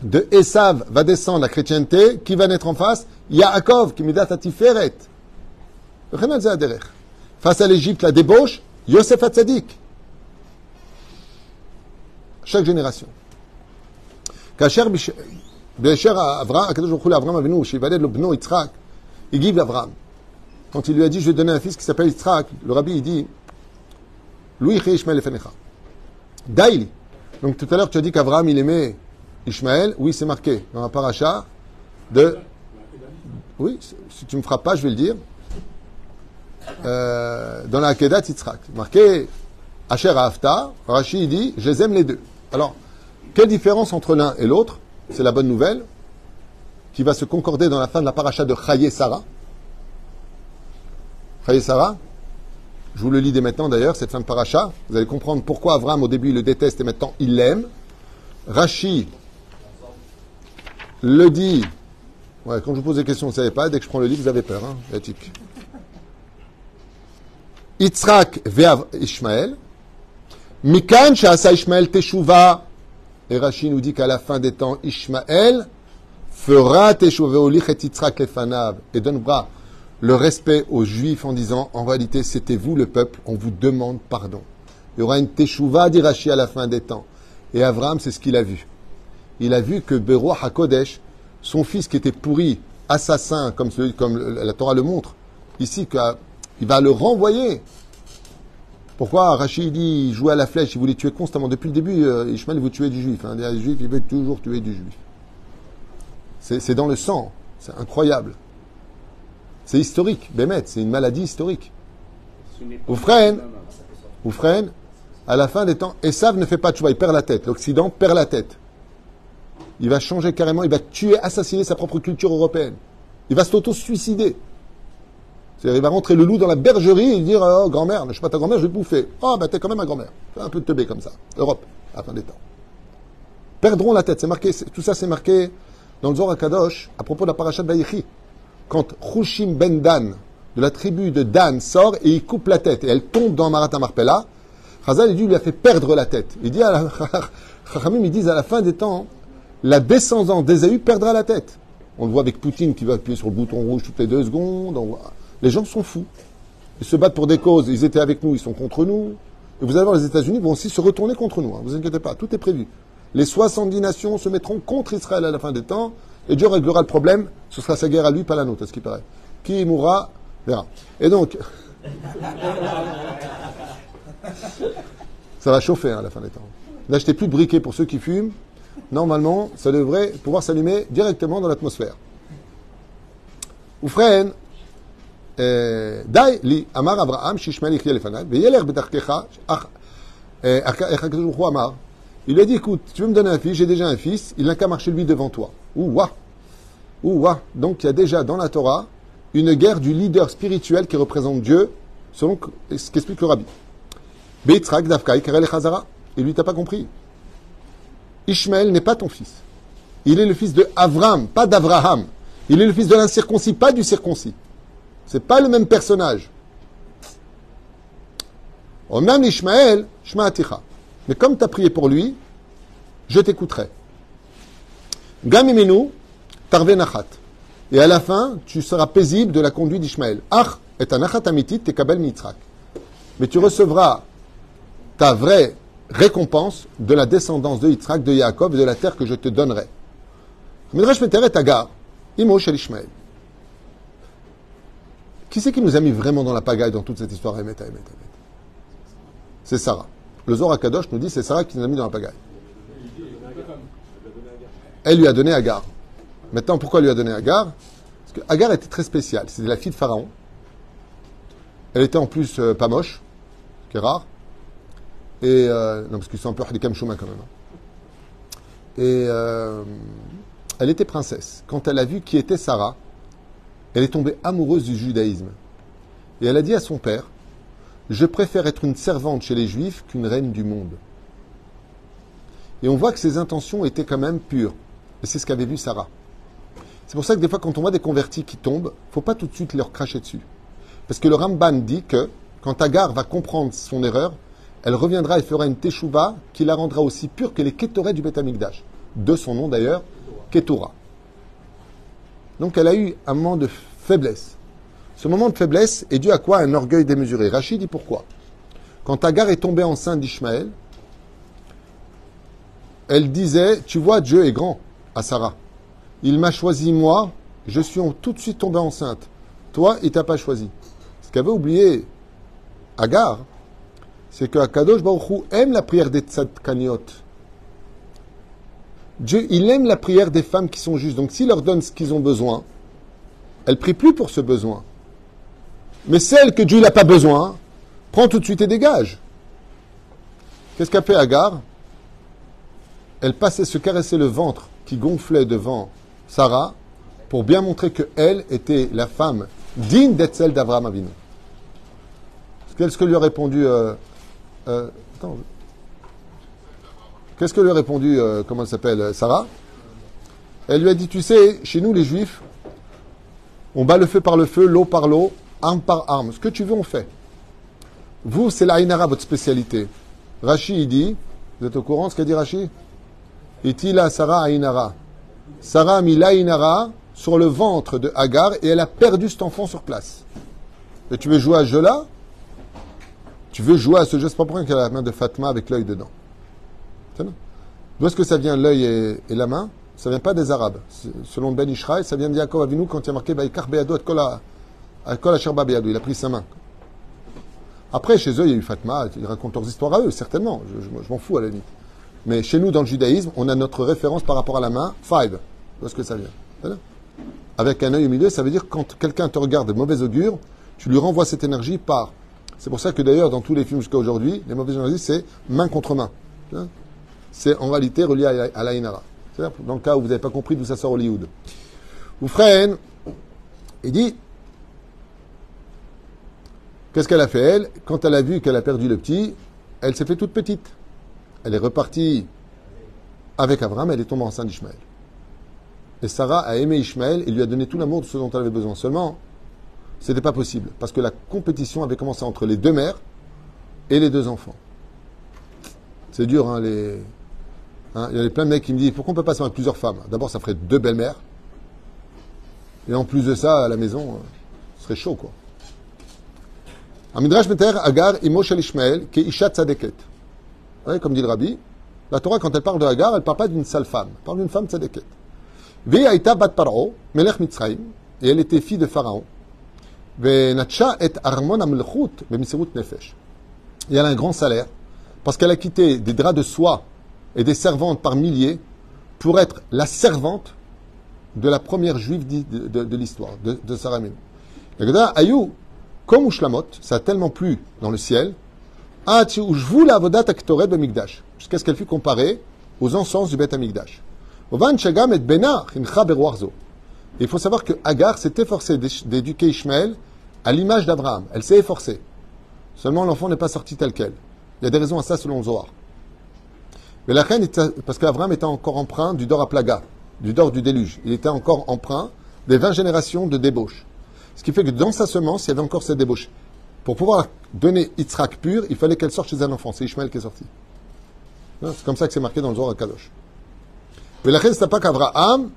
De Esav va descendre la chrétienté, qui va naître en face? Yaakov, qui Midat Atiferet. Face à l'Égypte, la débauche, Yosef Hatzadik. Chaque génération. Kacher Be'esher Avraham, Akadosh Baruch Hu Avraham Avinu, Shivaled lo bno Yitzhak, il give l'Avraham. Quand il lui a dit, je vais te donner un fils qui s'appelle Yitzhak, le rabbi, il dit, Lui Yichye Ishmael Lefenecha. Daïli. Donc tout à l'heure, tu as dit qu'Avraham, il aimait Ishmaël. Oui, c'est marqué dans la paracha de... Oui, si tu ne me frappes pas, je vais le dire. Dans la Akedat Yitzhak. Marqué Asher Hafta, Rashi dit, je les aime les deux. Alors, quelle différence entre l'un et l'autre? C'est la bonne nouvelle qui va se concorder dans la fin de la paracha de Chaye Sarah. Chaye Sarah, je vous le lis dès maintenant d'ailleurs, cette fin de paracha. Vous allez comprendre pourquoi Avraham au début il le déteste et maintenant il l'aime. Rashi le dit. Ouais, quand je vous pose des questions, vous ne savez pas. Dès que je prends le livre, vous avez peur. Hein, éthique. Yitzhak ve'av Ishmael. Mikan she'asa Ishmael teshuva. Et Rashi nous dit qu'à la fin des temps, Ishmael fera teshuva ve'olich et Yitzhak lefanav. Et donnera le respect aux Juifs en disant, en réalité, c'était vous le peuple, on vous demande pardon. Il y aura une teshuva, dit Rashi, à la fin des temps. Et Avraham, c'est ce qu'il a vu. Il a vu que Beroa HaKodesh, son fils qui était pourri, assassin, comme la Torah le montre, ici, il va le renvoyer. Pourquoi Rachid dit, il jouait à la flèche, il voulait tuer constamment. Depuis le début, Ishmael veut tuer du juif. Hein. Les juifs, il veut toujours tuer du juif. C'est dans le sang. C'est incroyable. C'est historique. Bémet, c'est une maladie historique. Oufren, à la fin des temps, Esav ne fait pas de choix, il perd la tête. L'Occident perd la tête. Il va changer carrément, il va tuer, assassiner sa propre culture européenne. Il va s'auto-suicider. C'est-à-dire, il va rentrer le loup dans la bergerie et dire, oh, grand-mère, je ne suis pas ta grand-mère, je vais te bouffer. Oh, bah, t'es quand même ma grand-mère. Fais un peu de teubé comme ça. Europe, à la fin des temps. Perdront la tête. C'est marqué, tout ça, c'est marqué dans le Zohar HaKadosh, à propos de la paracha de Vayechi. quand Hushim ben Dan, de la tribu de Dan, sort et il coupe la tête et elle tombe dans Marat Marpella, Chazal, il lui a fait perdre la tête. Il dit Chachamim, ils disent à la fin des temps, la descendance d'Ésaü perdra la tête. On le voit avec Poutine qui va appuyer sur le bouton rouge toutes les 2 secondes. Les gens sont fous. Ils se battent pour des causes. Ils étaient avec nous, ils sont contre nous. Et vous allez voir, les États-Unis vont aussi se retourner contre nous. Hein. Vous inquiétez pas, tout est prévu. Les 70 nations se mettront contre Israël à la fin des temps. Et Dieu réglera le problème. Ce sera sa guerre à lui, pas la nôtre, à ce qui paraît. Qui mourra, verra. Et donc, ça va chauffer à la fin des temps. N'achetez plus de briquets pour ceux qui fument. Normalement, ça devrait pouvoir s'allumer directement dans l'atmosphère. Oufren, Dai li amar Abraham shishmael yichye lefanai veyeler bedarkecha amar. Il lui a dit, écoute, tu veux me donner un fils, j'ai déjà un fils, il n'a qu'à marcher lui devant toi. Ouah. Donc il y a déjà dans la Torah une guerre du leader spirituel qui représente Dieu, selon ce qu'explique le rabbi. Beitzrak dafkai karel chazara. Et lui, t'as pas compris. Ishmaël n'est pas ton fils. Il est le fils de Avram, pas d'Avraham. Il est le fils de l'incirconcis, pas du circoncis. C'est pas le même personnage. Omnam Ishmaël, Shma'aticha. Mais comme tu as prié pour lui, je t'écouterai. Gamimenu, Tarve Nachat. Et à la fin, tu seras paisible de la conduite d'Ishmaël. Ach, et un Nachat amitit, tekabel mitzrak. Mais tu recevras ta vraie récompense de la descendance de Yitzhak, de Yaakov et de la terre que je te donnerai. Midrash Meteret Agar, Imo shel Ishmael. Qui c'est qui nous a mis vraiment dans la pagaille dans toute cette histoire? C'est Sarah. Le Zohar HaKadosh nous dit c'est Sarah qui nous a mis dans la pagaille. Elle lui a donné Agar. Maintenant, pourquoi elle lui a donné Agar? Parce que Agar était très spéciale. C'était la fille de Pharaon. Elle était en plus pas moche, ce qui est rare. Et non, parce qu'ils sont un peu hadikam chouma quand même. Et elle était princesse. Quand elle a vu qui était Sarah, elle est tombée amoureuse du judaïsme. Et elle a dit à son père, je préfère être une servante chez les Juifs qu'une reine du monde. Et on voit que ses intentions étaient quand même pures. Et c'est ce qu'avait vu Sarah. C'est pour ça que des fois, quand on voit des convertis qui tombent, il ne faut pas tout de suite leur cracher dessus. Parce que le Ramban dit que quand Agar va comprendre son erreur, elle reviendra et fera une teshuva qui la rendra aussi pure que les Kétorets du Beth Amikdash. De son nom d'ailleurs, Ketora. Donc elle a eu un moment de faiblesse. Ce moment de faiblesse est dû à quoi? Un orgueil démesuré. Rachid dit pourquoi. Quand Agar est tombée enceinte d'Ishmaël, elle disait, tu vois, Dieu est grand à Sarah. Il m'a choisi moi, je suis tout de suite tombée enceinte. Toi, il t'a pas choisi. Ce qu'avait oublié Agar, c'est que Akadosh Baruch Hu aime la prière des tzadkaniot. Dieu, il aime la prière des femmes qui sont justes. Donc, s'il leur donne ce qu'ils ont besoin, elle ne prie plus pour ce besoin. Mais celle que Dieu n'a pas besoin, prend tout de suite et dégage. Qu'est-ce qu'a fait Agar? Elle passait se caresser le ventre qui gonflait devant Sarah pour bien montrer qu'elle était la femme digne d'être celle d'Abraham Avinu. Qu'est-ce que lui a répondu Qu'est-ce que lui a répondu, comment elle s'appelle, Sarah? Elle lui a dit, tu sais, chez nous les Juifs, on bat le feu par le feu, l'eau par l'eau, arme par arme. Ce que tu veux, on fait. Vous, c'est l'Aïnara, votre spécialité. Rashi, il dit, vous êtes au courant de ce qu'a dit Rashi? Itila Sarah Aïnara. Sarah a mis l'Aïnara sur le ventre de Agar et elle a perdu cet enfant sur place. Et tu veux jouer à ce jeu-là? Tu veux jouer à ce jeu? C'est pas pour rien qu'elle a la main de Fatma avec l'œil dedans. D'où est-ce que ça vient l'œil et la main? Ça vient pas des Arabes. Selon Ben Ishraï, ça vient de Yaakov Avinu quand il y a marqué Baïkar Be'ado et Kol Asherba Be'ado. Il a pris sa main. Après, chez eux, il y a eu Fatma. Ils racontent leurs histoires à eux, certainement. Je m'en fous à la limite. Mais chez nous, dans le judaïsme, on a notre référence par rapport à la main, five. D'où est-ce que ça vient? Avec un œil au milieu, ça veut dire que quand quelqu'un te regarde de mauvais augure, tu lui renvoies cette énergie par. C'est pour ça que d'ailleurs, dans tous les films jusqu'à aujourd'hui, les mauvaises énergies, c'est main contre main. C'est en réalité relié à l'Aïnara. Dans le cas où vous n'avez pas compris d'où ça sort Hollywood. Oufren, il dit, qu'est-ce qu'elle a fait elle? Quand elle a vu qu'elle a perdu le petit, elle s'est fait toute petite. Elle est repartie avec Abraham, elle est tombée enceinte d'Ishmaël. et Sarah a aimé Ishmaël et lui a donné tout l'amour de ce dont elle avait besoin. Seulement, c'était pas possible, parce que la compétition avait commencé entre les deux mères et les deux enfants. C'est dur, hein, il y a plein de mecs qui me disent, pourquoi on peut pas se marier avec plusieurs femmes? D'abord, ça ferait deux belles-mères. Et en plus de ça, à la maison, ce serait chaud, quoi. Midrash Meter Agar Imo Shel Ishmael Ke Isha Tzadeket. Ouais, comme dit le Rabbi, la Torah, quand elle parle de Agar, elle ne parle pas d'une sale femme, elle parle d'une femme tzadeket. Ve Aïta Bat Paro, Melech Mitzrayim, et elle était fille de Pharaon. Ve Natcha et Armon Amlechut, Bemisirut Nefesh. Et elle a un grand salaire, parce qu'elle a quitté des draps de soie et des servantes par milliers pour être la servante de la première juive de l'histoire, de Sarah Menu. Ayou, comme Ushlamot, ça a tellement plu dans le ciel, jusqu'à ce qu'elle fût comparée aux encens du Beth Amikdash. Il faut savoir que Agar s'est efforcée d'éduquer Ishmaël à l'image d'Abraham. Elle s'est efforcée. Seulement l'enfant n'est pas sorti tel quel. Il y a des raisons à ça selon Zohar. Mais la reine, parce qu'Abraham était encore empreint du Dor à Plaga, du Dor du déluge. Il était encore empreint des 20 générations de débauche. Ce qui fait que dans sa semence, il y avait encore cette débauche. Pour pouvoir donner Yitzhak pur, il fallait qu'elle sorte chez un enfant. C'est Ishmaël qui est sorti. C'est comme ça que c'est marqué dans le Zohar à Kadosh. Mais la reine, c'est pas qu'Abraham,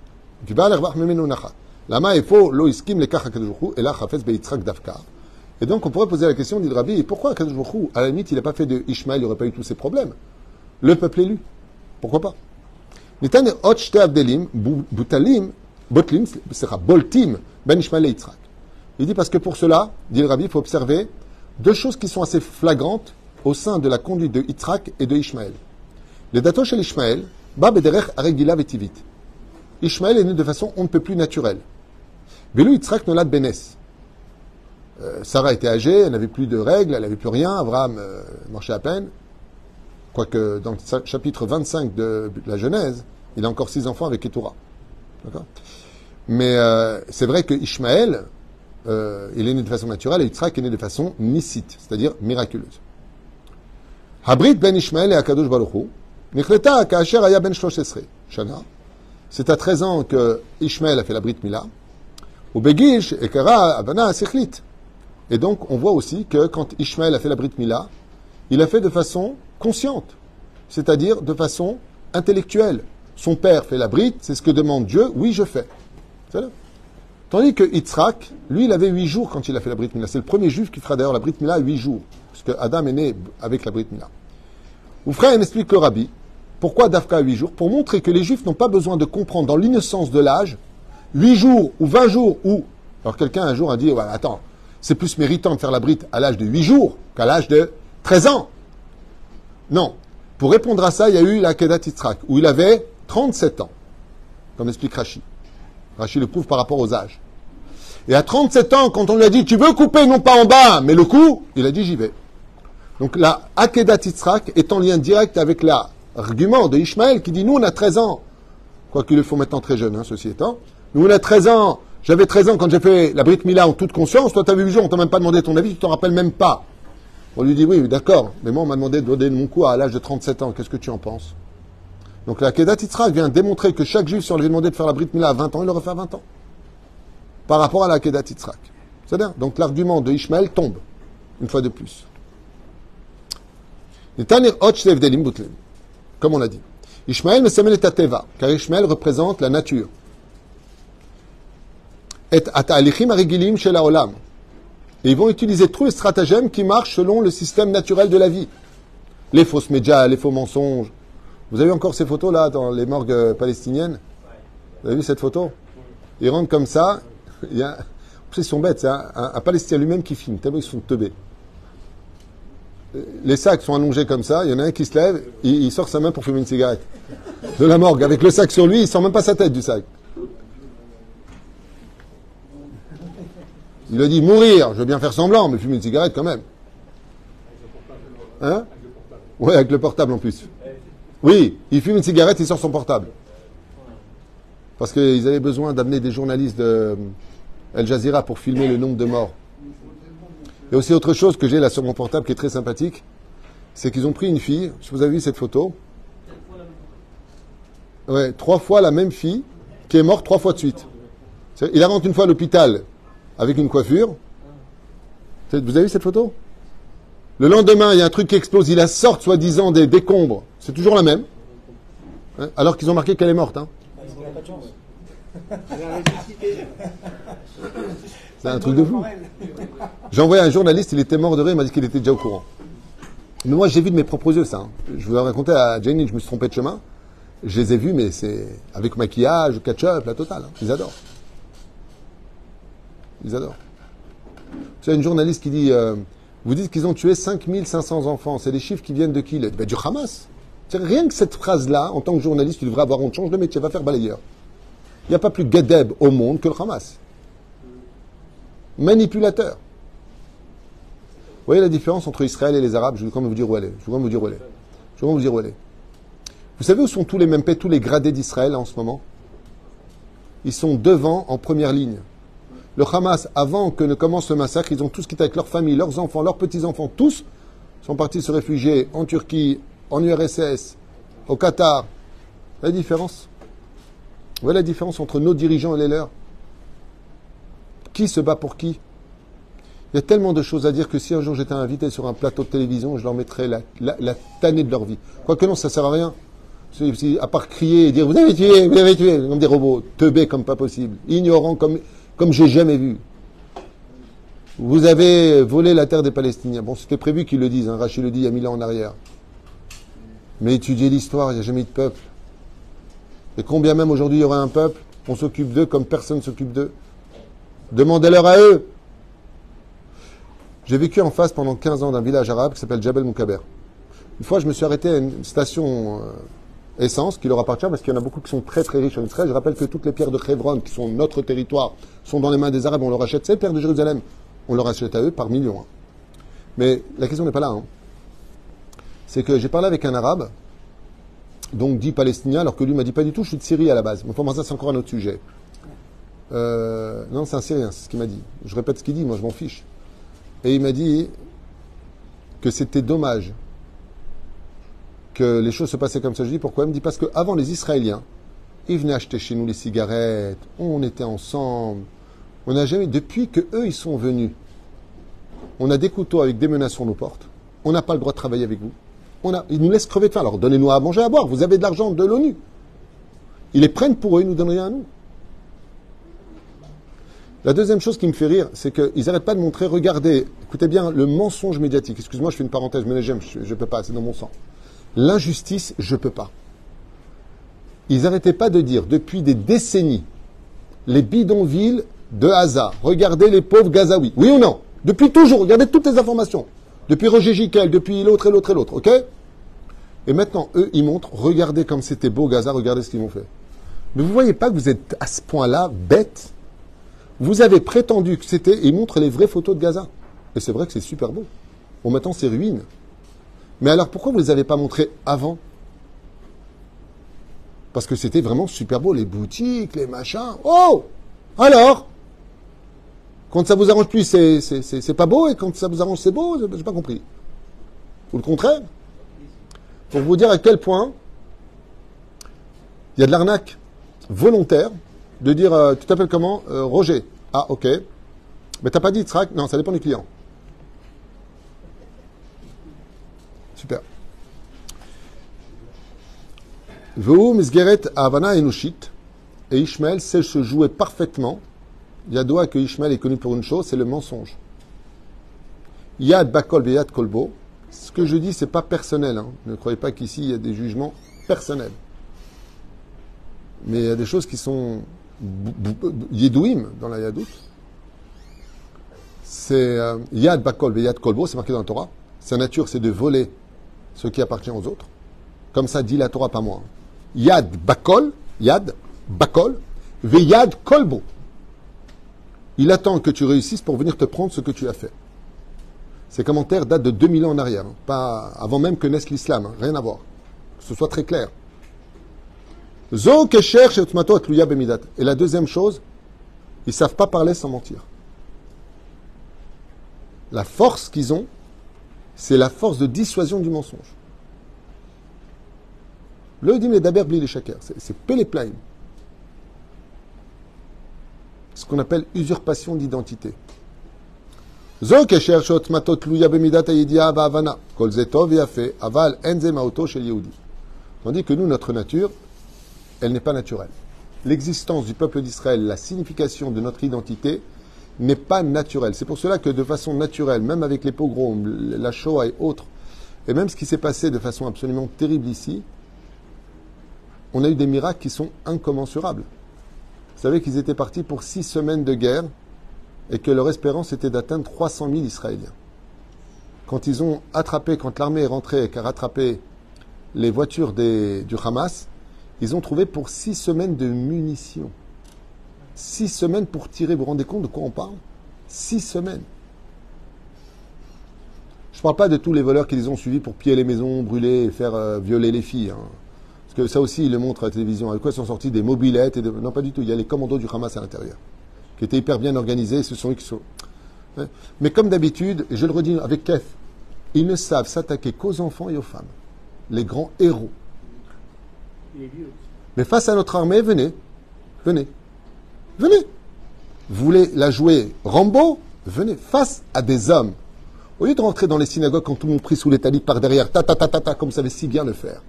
lama il faut lo iskim le kach HaKadosh Baruch Hu, et là, chafetz be Yitzhak davka. Et donc, on pourrait poser la question, dit le Rabbi, pourquoi HaKadosh Baruch Hu, à la limite, il n'a pas fait de Ishmaël, il n'y aurait pas eu tous ces problèmes. Le peuple élu. Pourquoi pas? Nitan ot shte avdelim, butalim, botlim, c'est boltim, ben Ishmaël et Yitzhak. Il dit parce que pour cela, dit le Rabbi, il faut observer deux choses qui sont assez flagrantes au sein de la conduite de Yitzhak et de Ishmaël. Les datos chez l'Ishmaël, Bab ederech aregila vetivit. Ishmaël est né de façon on ne peut plus naturelle. Velu Yitzhak nolad benes. Sarah était âgée, elle n'avait plus de règles, elle n'avait plus rien. Abraham marchait à peine. Quoique dans le chapitre 25 de la Genèse, il a encore 6 enfants avec Ketura. D'accord? Mais c'est vrai que Ishmaël, il est né de façon naturelle et Yitzhak est né de façon nisite, c'est-à-dire miraculeuse. Habrit ben Ishmaël et Akadosh Baruch Hu, Nichleta Kaasher Aya ben 13 Shana. C'est à 13 ans que Ishmaël a fait la Brit Mila. Ou Begish et Kara Abana Sikhlit. Et donc, on voit aussi que quand Ishmaël a fait la Brit Mila, il a fait de façon consciente, c'est-à-dire de façon intellectuelle. Son père fait la Brit, c'est ce que demande Dieu, oui, je fais. C'est là. Tandis que Yitzhak, lui, il avait 8 jours quand il a fait la Brit Mila. C'est le premier juif qui fera d'ailleurs la Brit Mila à 8 jours, puisque Adam est né avec la Brit Mila. Ou frère, il m'explique le Rabbi, pourquoi Dafka à 8 jours? Pour montrer que les juifs n'ont pas besoin de comprendre dans l'innocence de l'âge, 8 jours ou 20 jours ou... Alors quelqu'un un jour a dit, ouais, attends, c'est plus méritant de faire la Brit à l'âge de 8 jours qu'à l'âge de 13 ans. Non. Pour répondre à ça, il y a eu la Kedat Yitzhak, où il avait 37 ans, comme explique Rashi. Rashi le prouve par rapport aux âges. Et à 37 ans, quand on lui a dit, tu veux couper non pas en bas, mais le cou, il a dit, j'y vais. Donc la Akedat Yitzhak est en lien direct avec l'argument de Ishmaël qui dit, nous on a 13 ans. Quoi qu'il le faut maintenant très jeune, hein, ceci étant. Nous on a 13 ans. J'avais 13 ans quand j'ai fait la Brit Mila en toute conscience. Toi, tu avais 8 jours, on t'a même pas demandé ton avis, tu t'en rappelles même pas. On lui dit, oui, d'accord, mais moi, on m'a demandé de donner mon coup à l'âge de 37 ans. Qu'est-ce que tu en penses? Donc, la Kedat Yitzhak vient démontrer que chaque juif, si on lui avait demandé de faire la Brit Mila à 20 ans, il aurait fait à 20 ans. Par rapport à la Kedat Yitzhak. C'est-à-dire, donc, l'argument de Ishmaël tombe, une fois de plus. Comme on l'a dit. Ishmaël me semel et ateva, car Ishmaël représente la nature. Et ata'alichim arigilim shel haolam. Et ils vont utiliser tous les stratagèmes qui marchent selon le système naturel de la vie. Les fausses médias, les faux mensonges. Vous avez encore ces photos là dans les morgues palestiniennes? Vous avez vu cette photo? Ils rentrent comme ça. Il y a... Ils sont bêtes, c'est un Palestinien lui-même qui filme, tellement ils sont teubés. Les sacs sont allongés comme ça, il y en a un qui se lève, il sort sa main pour fumer une cigarette. De la morgue, avec le sac sur lui, il sort même pas sa tête du sac. Il a dit mourir, je veux bien faire semblant, mais fumer une cigarette quand même. Hein? Ouais, avec le portable en plus. Oui, il fume une cigarette, il sort son portable. Parce qu'ils avaient besoin d'amener des journalistes de Al Jazeera pour filmer le nombre de morts. Et aussi autre chose que j'ai là sur mon portable qui est très sympathique, c'est qu'ils ont pris une fille, je vous avez vu cette photo? Ouais, 3 fois la même fille, qui est mort 3 fois de suite. Il rentre une fois à l'hôpital avec une coiffure. Vous avez vu cette photo? Le lendemain, il y a un truc qui explose, il la sort soi-disant des décombres. C'est toujours la même. Hein, alors qu'ils ont marqué qu'elle est morte. Hein. C'est un truc de fou. J'ai envoyé un journaliste, il était mort de rire, il m'a dit qu'il était déjà au courant. Mais moi, j'ai vu de mes propres yeux ça. Hein. Je vous ai raconté à Jenny, je me suis trompé de chemin. Je les ai vus, mais c'est avec maquillage, ketchup, la totale. Hein. Ils adorent. Ils adorent. Tu as une journaliste qui dit vous dites qu'ils ont tué 5500 enfants. C'est des chiffres qui viennent de qui? Ben, du Hamas. Rien que cette phrase-là, en tant que journaliste, tu devrais avoir honte. Change de métier, va faire balayeur. Il n'y a pas plus gadeb au monde que le Hamas. Manipulateur. Vous voyez la différence entre Israël et les Arabes? Je vais quand même vous dire où elle est. Vous savez où sont tous les Mempés, tous les gradés d'Israël en ce moment? Ils sont devant, en première ligne. Le Hamas, avant que ne commence le massacre, ils ont tous quitté avec leurs familles, leurs enfants, leurs petits-enfants, tous sont partis se réfugier en Turquie, en URSS, au Qatar. La différence? Vous voyez la différence entre nos dirigeants et les leurs? Qui se bat pour qui? Il y a tellement de choses à dire que si un jour j'étais invité sur un plateau de télévision, je leur mettrais la tannée de leur vie. Quoique non, ça ne sert à rien. À part crier et dire vous avez tué, comme des robots, teubés comme pas possible, ignorants comme j'ai jamais vu. Vous avez volé la terre des Palestiniens. Bon, c'était prévu qu'ils le disent, hein. Rachid le dit il y a 1000 ans en arrière. Mais étudiez l'histoire, il n'y a jamais eu de peuple. Et combien même aujourd'hui il y aurait un peuple, on s'occupe d'eux comme personne ne s'occupe d'eux. Demandez-leur à eux. J'ai vécu en face pendant 15 ans d'un village arabe qui s'appelle Jabal Moukaber. Une fois, je me suis arrêté à une station essence qui leur appartient parce qu'il y en a beaucoup qui sont très très riches en Israël. Je rappelle que toutes les pierres de Hebron qui sont notre territoire sont dans les mains des Arabes. On leur achète ces pierres de Jérusalem. On leur achète à eux par millions. Hein. Mais la question n'est pas là. Hein. C'est que j'ai parlé avec un Arabe, donc dit palestinien, alors que lui m'a dit pas du tout, je suis de Syrie à la base. Mais pour ça, c'est encore un autre sujet. Non, c'est un Syrien, c'est ce qu'il m'a dit. Je répète ce qu'il dit, moi je m'en fiche. Et il m'a dit que c'était dommage que les choses se passaient comme ça. Je dis pourquoi? Il me dit parce qu'avant les Israéliens, ils venaient acheter chez nous les cigarettes, on était ensemble. On n'a jamais, depuis que eux ils sont venus, on a des couteaux avec des menaces sur nos portes. On n'a pas le droit de travailler avec vous. Ils nous laissent crever de faim. Alors donnez-nous à manger, à boire. Vous avez de l'argent de l'ONU. Ils les prennent pour eux, ils nous donnent rien à nous. La deuxième chose qui me fait rire, c'est qu'ils n'arrêtent pas de montrer, regardez, écoutez bien, le mensonge médiatique. Excuse-moi, je fais une parenthèse, mais j'aime, je ne peux pas, c'est dans mon sang. L'injustice, je ne peux pas. Ils n'arrêtaient pas de dire, depuis des décennies, les bidonvilles de Gaza, regardez les pauvres Gazaouis. Oui ou non? Depuis toujours, regardez toutes les informations. Depuis Roger Giquel, depuis l'autre et l'autre et l'autre, ok? Et maintenant, eux, ils montrent, regardez comme c'était beau Gaza, regardez ce qu'ils m'ont fait. Mais vous ne voyez pas que vous êtes à ce point-là bête? Vous avez prétendu que c'était... Ils montrent les vraies photos de Gaza. Et c'est vrai que c'est super beau. Bon, maintenant, c'est ruine. Mais alors, pourquoi vous ne les avez pas montrés avant? Parce que c'était vraiment super beau. Les boutiques, les machins. Oh! Alors? Quand ça vous arrange plus, c'est pas beau. Et quand ça vous arrange, c'est beau. J'ai pas compris. Ou le contraire. Pour vous dire à quel point il y a de l'arnaque volontaire de dire, tu t'appelles comment? Roger. Ah, ok. Mais t'as pas dit Tzrak? Non, ça dépend du client. Super. Veu misgeret Havana enushit. Et Ishmael sait se jouer parfaitement. Yadoua que Ishmael est connu pour une chose, c'est le mensonge. Yad bakol ve yad kolbo. Ce que je dis, c'est pas personnel. Hein. Ne croyez pas qu'ici, il y a des jugements personnels. Mais il y a des choses qui sont Yedouim dans la Yadout. C'est Yad Bakol ve Yad Kolbo, c'est marqué dans la Torah. Sa nature, c'est de voler ce qui appartient aux autres. Comme ça dit la Torah, pas moi. Yad Bakol, ve Yad Kolbo. Il attend que tu réussisses pour venir te prendre ce que tu as fait. Ces commentaires datent de 2000 ans en arrière, hein. Pas avant même que naisse l'islam, hein. Rien à voir. Que ce soit très clair. Et la deuxième chose, ils ne savent pas parler sans mentir. La force qu'ils ont, c'est la force de dissuasion du mensonge. Le dim les daber bli les shaker, c'est péléplaim. ce qu'on appelle usurpation d'identité. Zo kesher she'otmato tluya bemidat hayedia va'havana. Kol ze tov ve'yafe, aval en ze ma'oto shel Yehudi. Tandis que nous, notre nature, elle n'est pas naturelle. L'existence du peuple d'Israël, la signification de notre identité, n'est pas naturelle. C'est pour cela que de façon naturelle, même avec les pogroms, la Shoah et autres, et même ce qui s'est passé de façon absolument terrible ici, on a eu des miracles qui sont incommensurables. Vous savez qu'ils étaient partis pour 6 semaines de guerre et que leur espérance était d'atteindre 300 000 Israéliens. Quand ils ont attrapé, quand l'armée est rentrée et qu'a rattrapé les voitures du Hamas, ils ont trouvé pour 6 semaines de munitions. 6 semaines pour tirer, vous vous rendez compte de quoi on parle? 6 semaines. Je ne parle pas de tous les voleurs qui les ont suivis pour piller les maisons, brûler et faire violer les filles. Hein. Parce que ça aussi, ils le montrent à la télévision. Avec quoi sont sortis des mobylettes et Non, pas du tout. Il y a les commandos du Hamas à l'intérieur, qui étaient hyper bien organisés. Et ce sont eux qui sont... Mais comme d'habitude, je le redis avec Kef, ils ne savent s'attaquer qu'aux enfants et aux femmes. Les grands héros. Il est vieux aussi. Mais face à notre armée, venez. Venez. Venez. Vous voulez la jouer Rambo? Venez. Face à des hommes. Au lieu de rentrer dans les synagogues quand tout le monde prie sous les talibs par derrière, comme vous savez si bien le faire.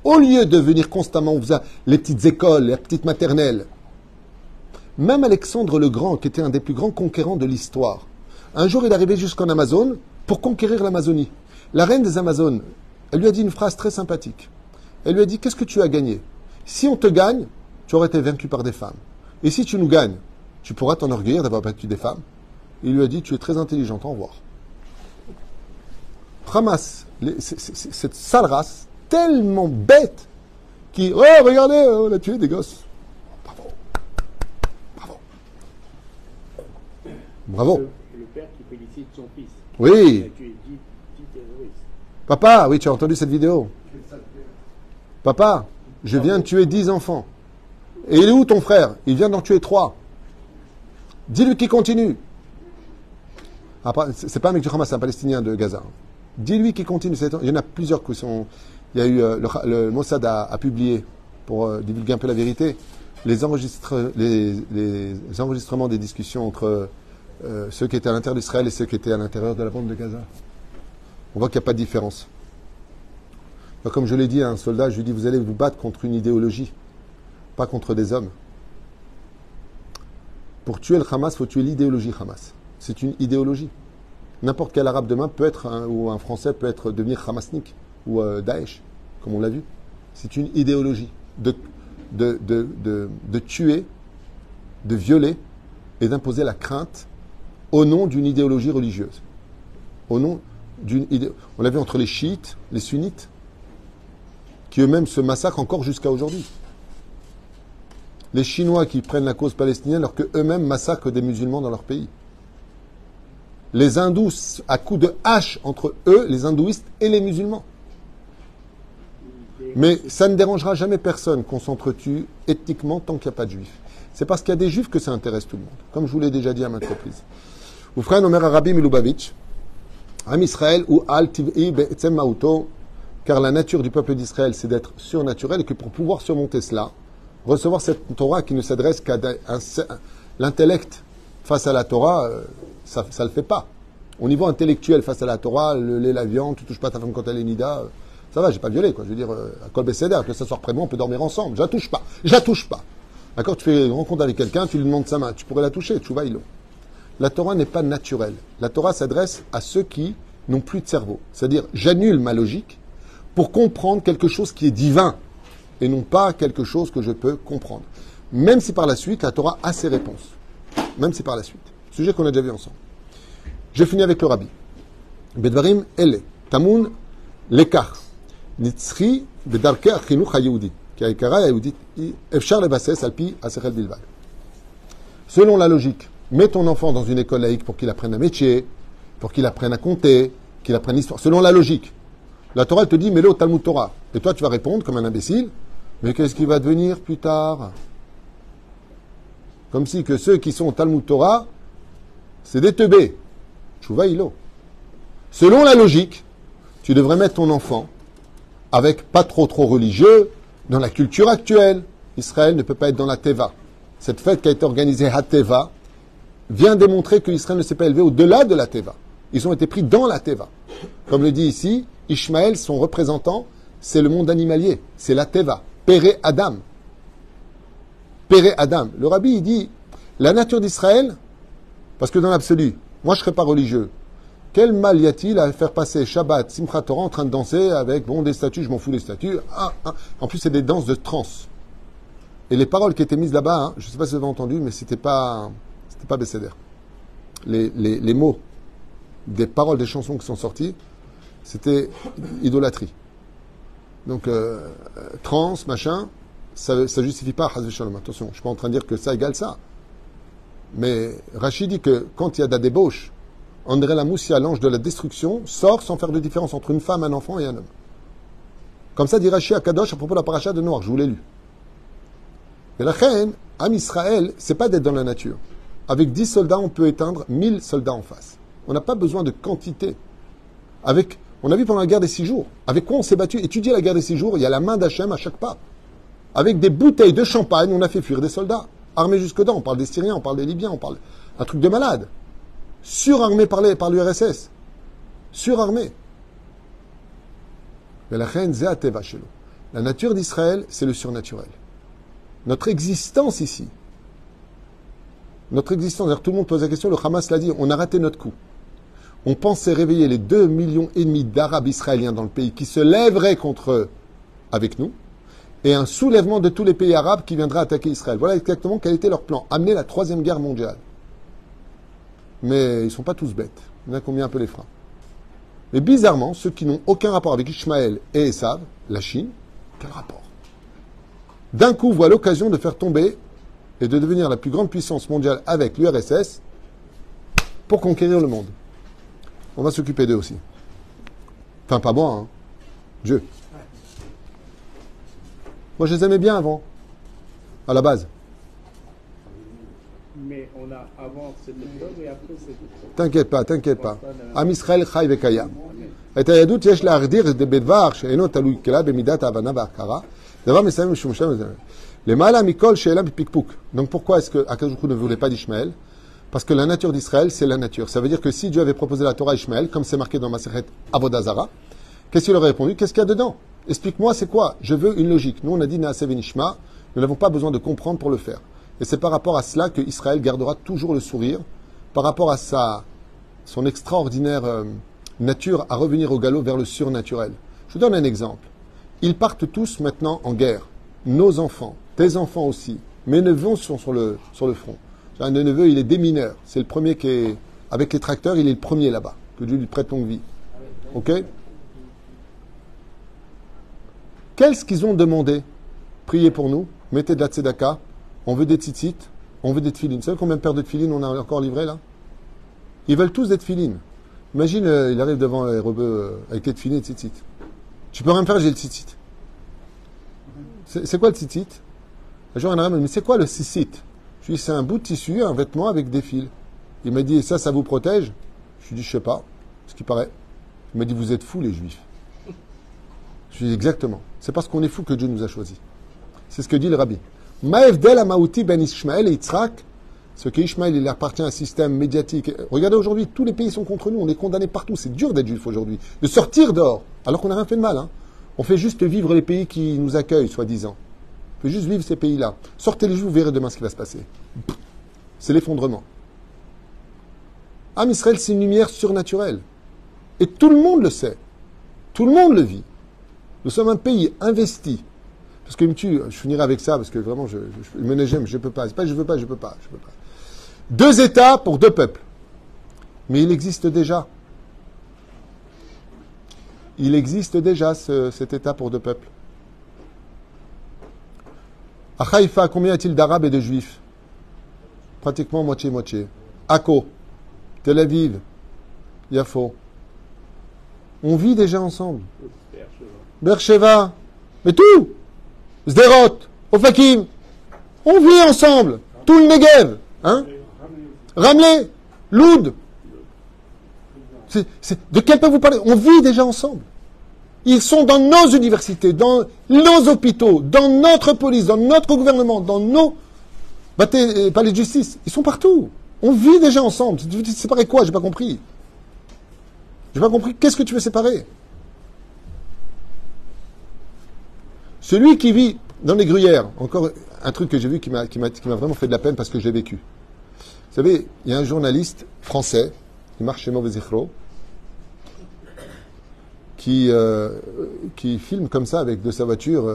Au lieu de venir constamment, on faisait les petites écoles, les petites maternelles. Même Alexandre le Grand, qui était un des plus grands conquérants de l'histoire, un jour il est arrivé jusqu'en Amazone pour conquérir l'Amazonie. La reine des Amazones, elle lui a dit une phrase très sympathique. Elle lui a dit, qu'est-ce que tu as gagné? Si on te gagne, tu aurais été vaincu par des femmes. Et si tu nous gagnes, tu pourras t'enorgueillir d'avoir battu des femmes. Il lui a dit, tu es très intelligente, au revoir. Hamas, cette sale race, tellement bête, qui, oh, regardez, on a tué des gosses. Bravo. Bravo. Bravo. Le père qui félicite son fils. Oui. Il a tué 10 terroristes. Papa, oui, tu as entendu cette vidéo. Papa, je viens de tuer 10 enfants. Et il est où ton frère? Il vient d'en tuer 3. Dis-lui qu'il continue. C'est pas un mec du Hamas, c'est un Palestinien de Gaza. Dis-lui qu'il continue. Il y en a plusieurs qui sont... Il y a eu... le Mossad a publié, pour divulguer un peu la vérité, les enregistrements des discussions entre ceux qui étaient à l'intérieur d'Israël et ceux qui étaient à l'intérieur de la bande de Gaza. On voit qu'il n'y a pas de différence. Alors, comme je l'ai dit à un soldat, je lui dis, vous allez vous battre contre une idéologie, pas contre des hommes. Pour tuer le Hamas, il faut tuer l'idéologie Hamas. C'est une idéologie. N'importe quel arabe demain peut être, ou un français peut devenir Hamasnik, ou Daesh, comme on l'a vu. C'est une idéologie de tuer, de violer et d'imposer la crainte au nom d'une idéologie religieuse. Au nom on l'a vu entre les chiites, les sunnites, qui eux-mêmes se massacrent encore jusqu'à aujourd'hui. Les Chinois qui prennent la cause palestinienne alors qu'eux-mêmes massacrent des musulmans dans leur pays. Les hindous, à coups de hache entre eux, les hindouistes et les musulmans. Mais ça ne dérangera jamais personne qu'on s'entretue ethniquement tant qu'il n'y a pas de juifs. C'est parce qu'il y a des juifs que ça intéresse tout le monde. Comme je vous l'ai déjà dit à maintes reprises. Oufran Omer Arabi Milubavitch, Am Israël ou Al Tiv'i Be'etzem Ma'uto, car la nature du peuple d'Israël, c'est d'être surnaturel et que pour pouvoir surmonter cela, recevoir cette Torah qui ne s'adresse qu'à l'intellect face à la Torah, ça ne le fait pas. Au niveau intellectuel face à la Torah, le lait, la viande, tu ne touches pas ta femme quand elle est nida, ça va, j'ai pas violé, quoi. Je veux dire, à Kol Besséder, que ça soit près de moi, on peut dormir ensemble. Je la touche pas. Je la touche pas. D'accord? Tu fais une rencontre avec quelqu'un, tu lui demandes sa main, tu pourrais la toucher, tu vois, il La Torah n'est pas naturelle. La Torah s'adresse à ceux qui n'ont plus de cerveau. C'est-à-dire, j'annule ma logique pour comprendre quelque chose qui est divin et non pas quelque chose que je peux comprendre. Même si par la suite, la Torah a ses réponses. Même si par la suite. Sujet qu'on a déjà vu ensemble. Je finis avec le rabbi. Bedvarim ele, tamoun lekar, nitzri bedarke achinuch hayehudi, ki haikara hayehudit efshar levases alpi asechel bilvad. Selon la logique, mets ton enfant dans une école laïque pour qu'il apprenne un métier, pour qu'il apprenne à compter, qu'il apprenne l'histoire. Selon la logique. La Torah elle te dit, mets-le au Talmud Torah. Et toi, tu vas répondre comme un imbécile, mais qu'est-ce qui va devenir plus tard? Comme si que ceux qui sont au Talmud Torah, c'est des teubés. Chouva ilo. Selon la logique, tu devrais mettre ton enfant avec pas trop religieux, dans la culture actuelle. Israël ne peut pas être dans la Teva. cette fête qui a été organisée à Teva, vient démontrer que Israël ne s'est pas élevé au-delà de la Teva. Ils ont été pris dans la Teva. Comme le dit ici, Ishmaël, son représentant, c'est le monde animalier, c'est la Teva. Péré Adam. Péré Adam. Le rabbi, il dit, la nature d'Israël, parce que dans l'absolu, moi je ne serais pas religieux. Quel mal y a-t-il à faire passer Shabbat, Simchat Torah en train de danser avec, des statues, je m'en fous des statues. En plus, c'est des danses de trance. Et les paroles qui étaient mises là-bas, je ne sais pas si vous avez entendu, mais c'était pas Besséder. Les mots des paroles des chansons qui sont sorties, c'était idolâtrie. Donc, trance, machin, ça justifie pas Hazve Shalom. Attention, je ne suis pas en train de dire que ça égale ça. Mais Rachid dit que quand il y a de la débauche, André Lamoussia, l'ange de la destruction, sort sans faire de différence entre une femme, un enfant et un homme. Comme ça dit Rachid à Kadosh à propos de la paracha de Noir, je vous l'ai lu. Et la reine, Am Israël, c'est pas d'être dans la nature. Avec 10 soldats, on peut éteindre 1000 soldats en face. On n'a pas besoin de quantité. On a vu pendant la guerre des 6 jours. Avec quoi on s'est battu? Étudier la guerre des 6 jours, il y a la main d'Hachem à chaque pas. Avec des bouteilles de champagne, on a fait fuir des soldats. Armés jusque-dedans. On parle des Syriens, on parle des Libyens, on parle un truc de malade. Surarmés par l'URSS. Surarmés. Mais la reine Zéa Teva Shelo. La nature d'Israël, c'est le surnaturel. Notre existence ici, d'ailleurs tout le monde pose la question, le Hamas l'a dit, on a raté notre coup. On pensait réveiller les 2,5 millions d'Arabes israéliens dans le pays qui se lèveraient contre eux avec nous, et un soulèvement de tous les pays arabes qui viendraient attaquer Israël. Voilà exactement quel était leur plan, amener la 3e guerre mondiale. Mais ils ne sont pas tous bêtes, il y en a combien un peu les freins. Mais bizarrement, ceux qui n'ont aucun rapport avec Ishmaël et Esav, la Chine, quel rapport? D'un coup, voit l'occasion de faire tomber et de devenir la plus grande puissance mondiale avec l'URSS pour conquérir le monde. On va s'occuper d'eux aussi. Enfin, pas moi, hein. Dieu. Moi, je les aimais bien avant, à la base. Mais on a avant cette époque et après cette époque. t'inquiète pas. Am Israël chai vekayam. את היהדות יש להגדיר בדבר שאינו תלוי כלל במידת ההבנה וההכרה. דבר מסוים משום שם וזה. למעלה מכל שאלה מפקפוק. Donc pourquoi est-ce que Akadosh Baruch Hu ne voulait pas d'Ishmaël? Parce que la nature d'Israël, c'est la nature. Ça veut dire que si Dieu avait proposé la Torah à Ishmaël, comme c'est marqué dans Masechet Avodah Zara, qu'est-ce qu'il aurait répondu? Qu'est-ce qu'il y a dedans? Explique-moi, c'est quoi? Je veux une logique. Nous, on a dit Naaseh v'nishma. Nous n'avons pas besoin de comprendre pour le faire. Et c'est par rapport à cela que Israël gardera toujours le sourire, par rapport à son extraordinaire nature à revenir au galop vers le surnaturel. Je vous donne un exemple. Ils partent tous maintenant en guerre. Nos enfants, tes enfants aussi. Mes neveux sont sur le front. J'ai un neveu, il est démineur. C'est le premier qui est... Avec les tracteurs, il est le premier là-bas. Que Dieu lui prête longue vie. Ok? Qu'est-ce qu'ils ont demandé? Priez pour nous. Mettez de la tzedaka. On veut des tzitzit. On veut des tefilines. Vous savez combien de paires de tefilines on a encore livré là? Ils veulent tous des tefilines. Imagine, il arrive devant les rebeux avec les tefilines et tzitzit. Tu peux rien me faire, j'ai le tzitzit. C'est quoi le tzitzit? Un jour, un arabe m'a dit, mais c'est quoi le tzitzit? Je lui ai dit, c'est un bout de tissu, un vêtement avec des fils. Il m'a dit, ça vous protège? Je lui ai dit, je sais pas, ce qui paraît. Il m'a dit, vous êtes fous les juifs. Je lui ai dit, exactement. C'est parce qu'on est fous que Dieu nous a choisis. C'est ce que dit le rabbi. Ma'evdel amaouti ben Ishmael et Yitzhak, ce qu'Ishmael, il appartient à un système médiatique. Regardez aujourd'hui, tous les pays sont contre nous, on est condamnés partout. C'est dur d'être juif aujourd'hui, de sortir dehors, alors qu'on n'a rien fait de mal. Hein. On fait juste vivre les pays qui nous accueillent, soi-disant. On fait juste vivre ces pays-là. Sortez les juifs, vous verrez demain ce qui va se passer. C'est l'effondrement. Am Israël, c'est une lumière surnaturelle. Et tout le monde le sait. Tout le monde le vit. Nous sommes un pays investi. Parce qu'il me tue, je finirai avec ça, parce que vraiment, je me négème, je peux pas. C'est pas je veux pas. 2 États pour 2 peuples. Mais il existe déjà. Il existe déjà cet État pour 2 peuples. À Haïfa, combien y a-t-il d'Arabes et de Juifs? Pratiquement moitié-moitié. Akko, Tel Aviv, Yafo. On vit déjà ensemble. Beersheva, mais tout. Sderot, Ofakim. On vit ensemble. Tout le Negev. Hein? Ramleh, Loud. De quel peuple vous parlez? On vit déjà ensemble. Ils sont dans nos universités, dans nos hôpitaux, dans notre police, dans notre gouvernement, dans nos palais de justice. Ils sont partout. On vit déjà ensemble. Tu veux séparer quoi? J'ai pas compris. J'ai pas compris. Qu'est-ce que tu veux séparer? Celui qui vit dans les gruyères, encore un truc que j'ai vu qui m'a vraiment fait de la peine parce que j'ai vécu. Vous savez, il y a un journaliste français, qui marche chez Mauvais Zichro, qui filme comme ça avec de sa voiture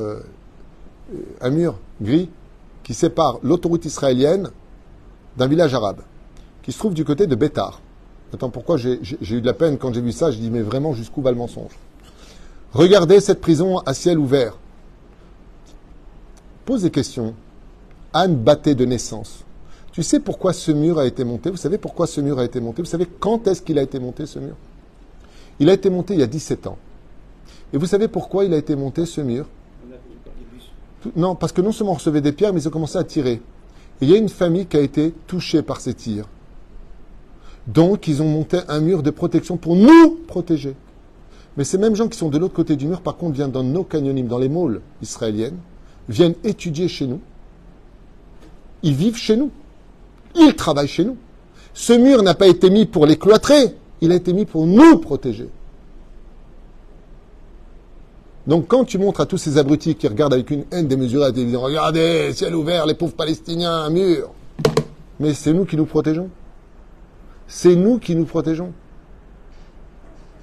un mur gris qui sépare l'autoroute israélienne d'un village arabe qui se trouve du côté de Bétar. Attends, pourquoi j'ai eu de la peine quand j'ai vu ça? Je dis, mais vraiment, jusqu'où va le mensonge? Regardez cette prison à ciel ouvert. Pose des questions. Anne Batté de naissance. Tu sais pourquoi ce mur a été monté? Vous savez pourquoi ce mur a été monté? Vous savez quand est-ce qu'il a été monté, ce mur? Il a été monté il y a 17 ans. Et vous savez pourquoi il a été monté, ce mur? Non, parce que non seulement on recevait des pierres, mais ils ont commencé à tirer. Et il y a une famille qui a été touchée par ces tirs. Donc, ils ont monté un mur de protection pour nous protéger. Mais ces mêmes gens qui sont de l'autre côté du mur, par contre, viennent dans nos canyonimes, dans les malls israéliennes, viennent étudier chez nous. Ils vivent chez nous. Ils travaillent chez nous. Ce mur n'a pas été mis pour les cloîtrer, il a été mis pour nous protéger. Donc quand tu montres à tous ces abrutis qui regardent avec une haine démesurée à la télévision, regardez, ciel ouvert, les pauvres Palestiniens, un mur. Mais c'est nous qui nous protégeons. C'est nous qui nous protégeons.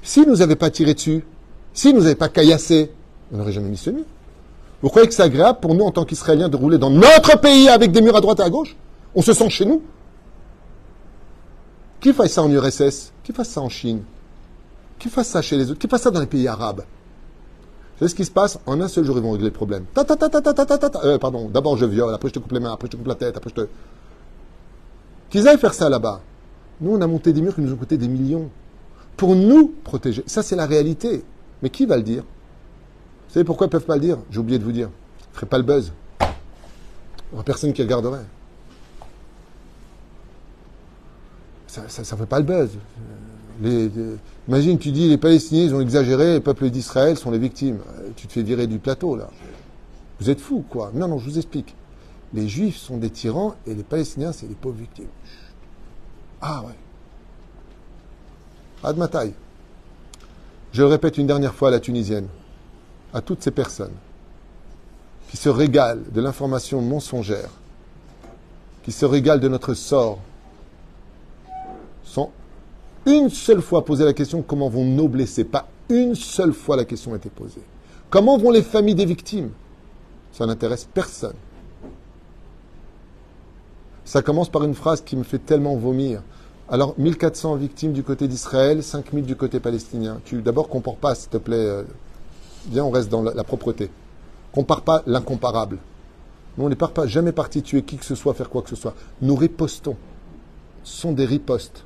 S'ils ne nous avaient pas tiré dessus, s'ils ne nous avaient pas caillassé, on n'aurait jamais mis ce mur. Vous croyez que c'est agréable pour nous, en tant qu'Israéliens, de rouler dans notre pays avec des murs à droite et à gauche? On se sent chez nous. Qui fasse ça en URSS? Qui fasse ça en Chine? Qui fasse ça chez les autres? Qui fasse ça dans les pays arabes? Vous savez ce qui se passe? En un seul jour, ils vont régler le problème. Pardon, d'abord je viole, après je te coupe les mains, après je te coupe la tête, après je te... Qu'ils aillent faire ça là-bas. Nous, on a monté des murs qui nous ont coûté des millions. Pour nous protéger. Ça, c'est la réalité. Mais qui va le dire? Vous savez pourquoi ils ne peuvent pas le dire? J'ai oublié de vous dire. Ils ne feraient pas le buzz. Il n'y aurait personne qui regarderait. Ça ne fait pas le buzz. Imagine, tu dis, les Palestiniens, ils ont exagéré, le peuple d'Israël sont les victimes. Tu te fais virer du plateau, là. Vous êtes fous, quoi. Non, je vous explique. Les Juifs sont des tyrans et les Palestiniens, c'est les pauvres victimes. Ah ouais. Ad Mataï. Je le répète une dernière fois à la Tunisienne, à toutes ces personnes qui se régalent de l'information mensongère, qui se régalent de notre sort, sans une seule fois poser la question comment vont nos blessés. Pas une seule fois la question a été posée. Comment vont les familles des victimes? Ça n'intéresse personne. Ça commence par une phrase qui me fait tellement vomir. Alors, 1400 victimes du côté d'Israël, 5000 du côté palestinien. D'abord, compare pas, s'il te plaît. Viens, on reste dans la propreté. Compare pas l'incomparable. Nous, on n'est jamais parti tuer qui que ce soit, faire quoi que ce soit. Nous ripostons. Ce sont des ripostes.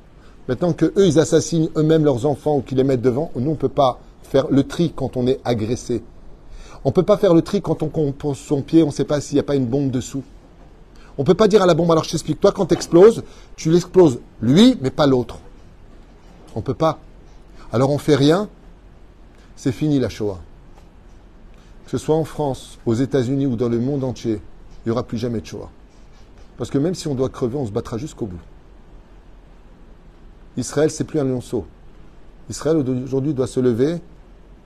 Maintenant que eux, ils assassinent eux-mêmes leurs enfants ou qu'ils les mettent devant, nous, on ne peut pas faire le tri quand on est agressé. On ne peut pas faire le tri quand on pose son pied, on ne sait pas s'il n'y a pas une bombe dessous. On ne peut pas dire à la bombe, alors je t'explique, toi quand tu exploses, tu l'exploses lui, mais pas l'autre. On ne peut pas. Alors on ne fait rien, c'est fini la Shoah. Que ce soit en France, aux États-Unis ou dans le monde entier, il n'y aura plus jamais de Shoah. Parce que même si on doit crever, on se battra jusqu'au bout. Israël, c'est plus un lionceau. Israël, aujourd'hui, doit se lever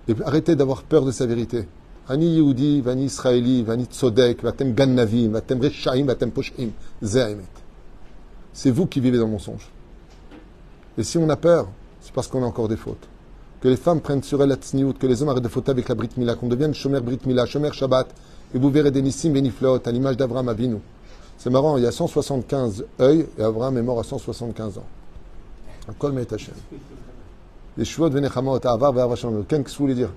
et arrêter d'avoir peur de sa vérité. Ani Yehudi, Vani Israéli, Vani Tzodek, Vatem Gannavim, Vatem Reshaim, Vatem Poshim. Ze'emet. C'est vous qui vivez dans le mensonge. Et si on a peur, c'est parce qu'on a encore des fautes. Que les femmes prennent sur elles la tsniout, que les hommes arrêtent de fauter avec la Brit Mila, qu'on devienne Shomer Brit Mila, Shomer Shabbat, et vous verrez des Nissim et Niflot à l'image d'Abraham Avinu. C'est marrant, il y a 175 œils et Abraham est mort à 175 ans. Kol Me'et Hashem. Les Shuot Venechamot, Avar Ve'avasham. Qu'est-ce que vous voulez dire?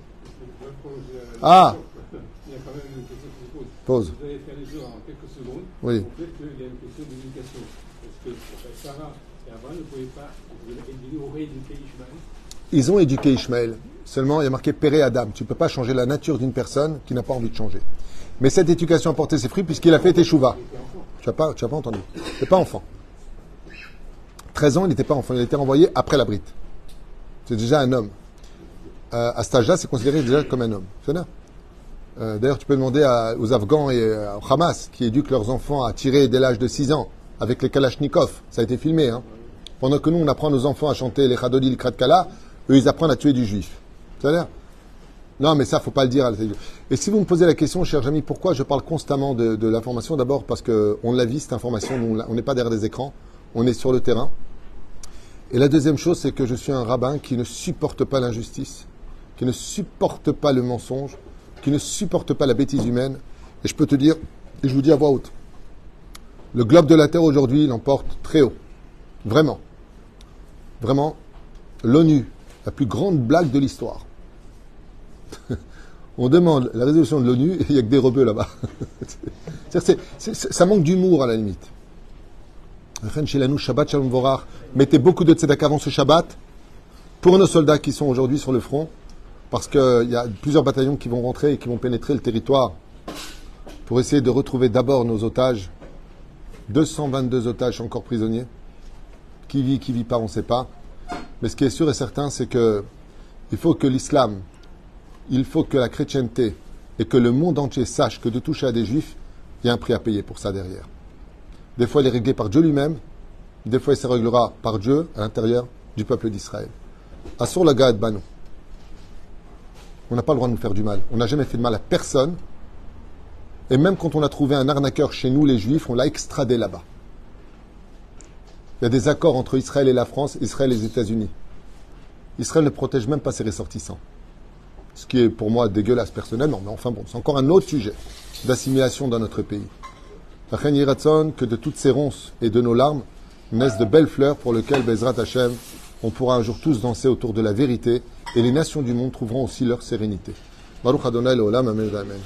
Ah! Il y a quand même une question qui se pose. Pose. Vous allez faire les jours en quelques secondes. Oui. Vous faites qu'il y a une question d'éducation. Parce que Sarah et Abraham ne pouvaient pas rééduquer Ishmaël. Ils ont éduqué Ishmaël. Seulement, il y a marqué Péré Adam. Tu ne peux pas changer la nature d'une personne qui n'a pas envie de changer. Mais cette éducation a porté ses fruits puisqu'il a fait Teshuvah. Tu n'as pas entendu. Il n'était pas enfant. 13 ans, il n'était pas enfant. Il a été renvoyé après la Brite. C'est déjà un homme. À cet âge-là, c'est considéré déjà comme un homme. C'est là. D'ailleurs, tu peux demander aux Afghans et au Hamas qui éduquent leurs enfants à tirer dès l'âge de 6 ans avec les Kalachnikov. Ça a été filmé. Hein. Pendant que nous, on apprend à nos enfants à chanter les Khadodi, les Kratkala, eux, ils apprennent à tuer du juif. C'est-à-dire non, mais ça, faut pas le dire. Et si vous me posez la question, chers amis, pourquoi je parle constamment de l'information? D'abord parce qu'on l'a vu, cette information, on n'est pas derrière des écrans, on est sur le terrain. Et la deuxième chose, c'est que je suis un rabbin qui ne supporte pas l'injustice, qui ne supporte pas le mensonge, qui ne supporte pas la bêtise humaine. Et je peux te dire, et je vous dis à voix haute, le globe de la Terre aujourd'hui l'emporte très haut. Vraiment. Vraiment, l'ONU, la plus grande blague de l'histoire. On demande la résolution de l'ONU et il n'y a que des rebeux là-bas. Ça manque d'humour à la limite. Mettez beaucoup de tzedaka avant ce Shabbat pour nos soldats qui sont aujourd'hui sur le front, parce qu'il y a plusieurs bataillons qui vont rentrer et qui vont pénétrer le territoire pour essayer de retrouver d'abord nos otages. 222 otages encore prisonniers. Qui vit pas, on ne sait pas. Mais ce qui est sûr et certain, c'est que il faut que l'islam, il faut que la chrétienté et que le monde entier sache que de toucher à des juifs, il y a un prix à payer pour ça derrière. Des fois, il est réglé par Dieu lui-même. Des fois, il se réglera par Dieu à l'intérieur du peuple d'Israël. Assur la Gaad Banu. On n'a pas le droit de nous faire du mal. On n'a jamais fait de mal à personne. Et même quand on a trouvé un arnaqueur chez nous, les Juifs, on l'a extradé là-bas. Il y a des accords entre Israël et la France, Israël et les États-Unis. Israël ne protège même pas ses ressortissants. Ce qui est pour moi dégueulasse personnellement. Mais enfin bon, c'est encore un autre sujet d'assimilation dans notre pays. Que de toutes ces ronces et de nos larmes naissent de belles fleurs pour lesquelles, Bezrat Hashem, on pourra un jour tous danser autour de la vérité et les nations du monde trouveront aussi leur sérénité. Baruch Adonai Leolam, Amen, Amen.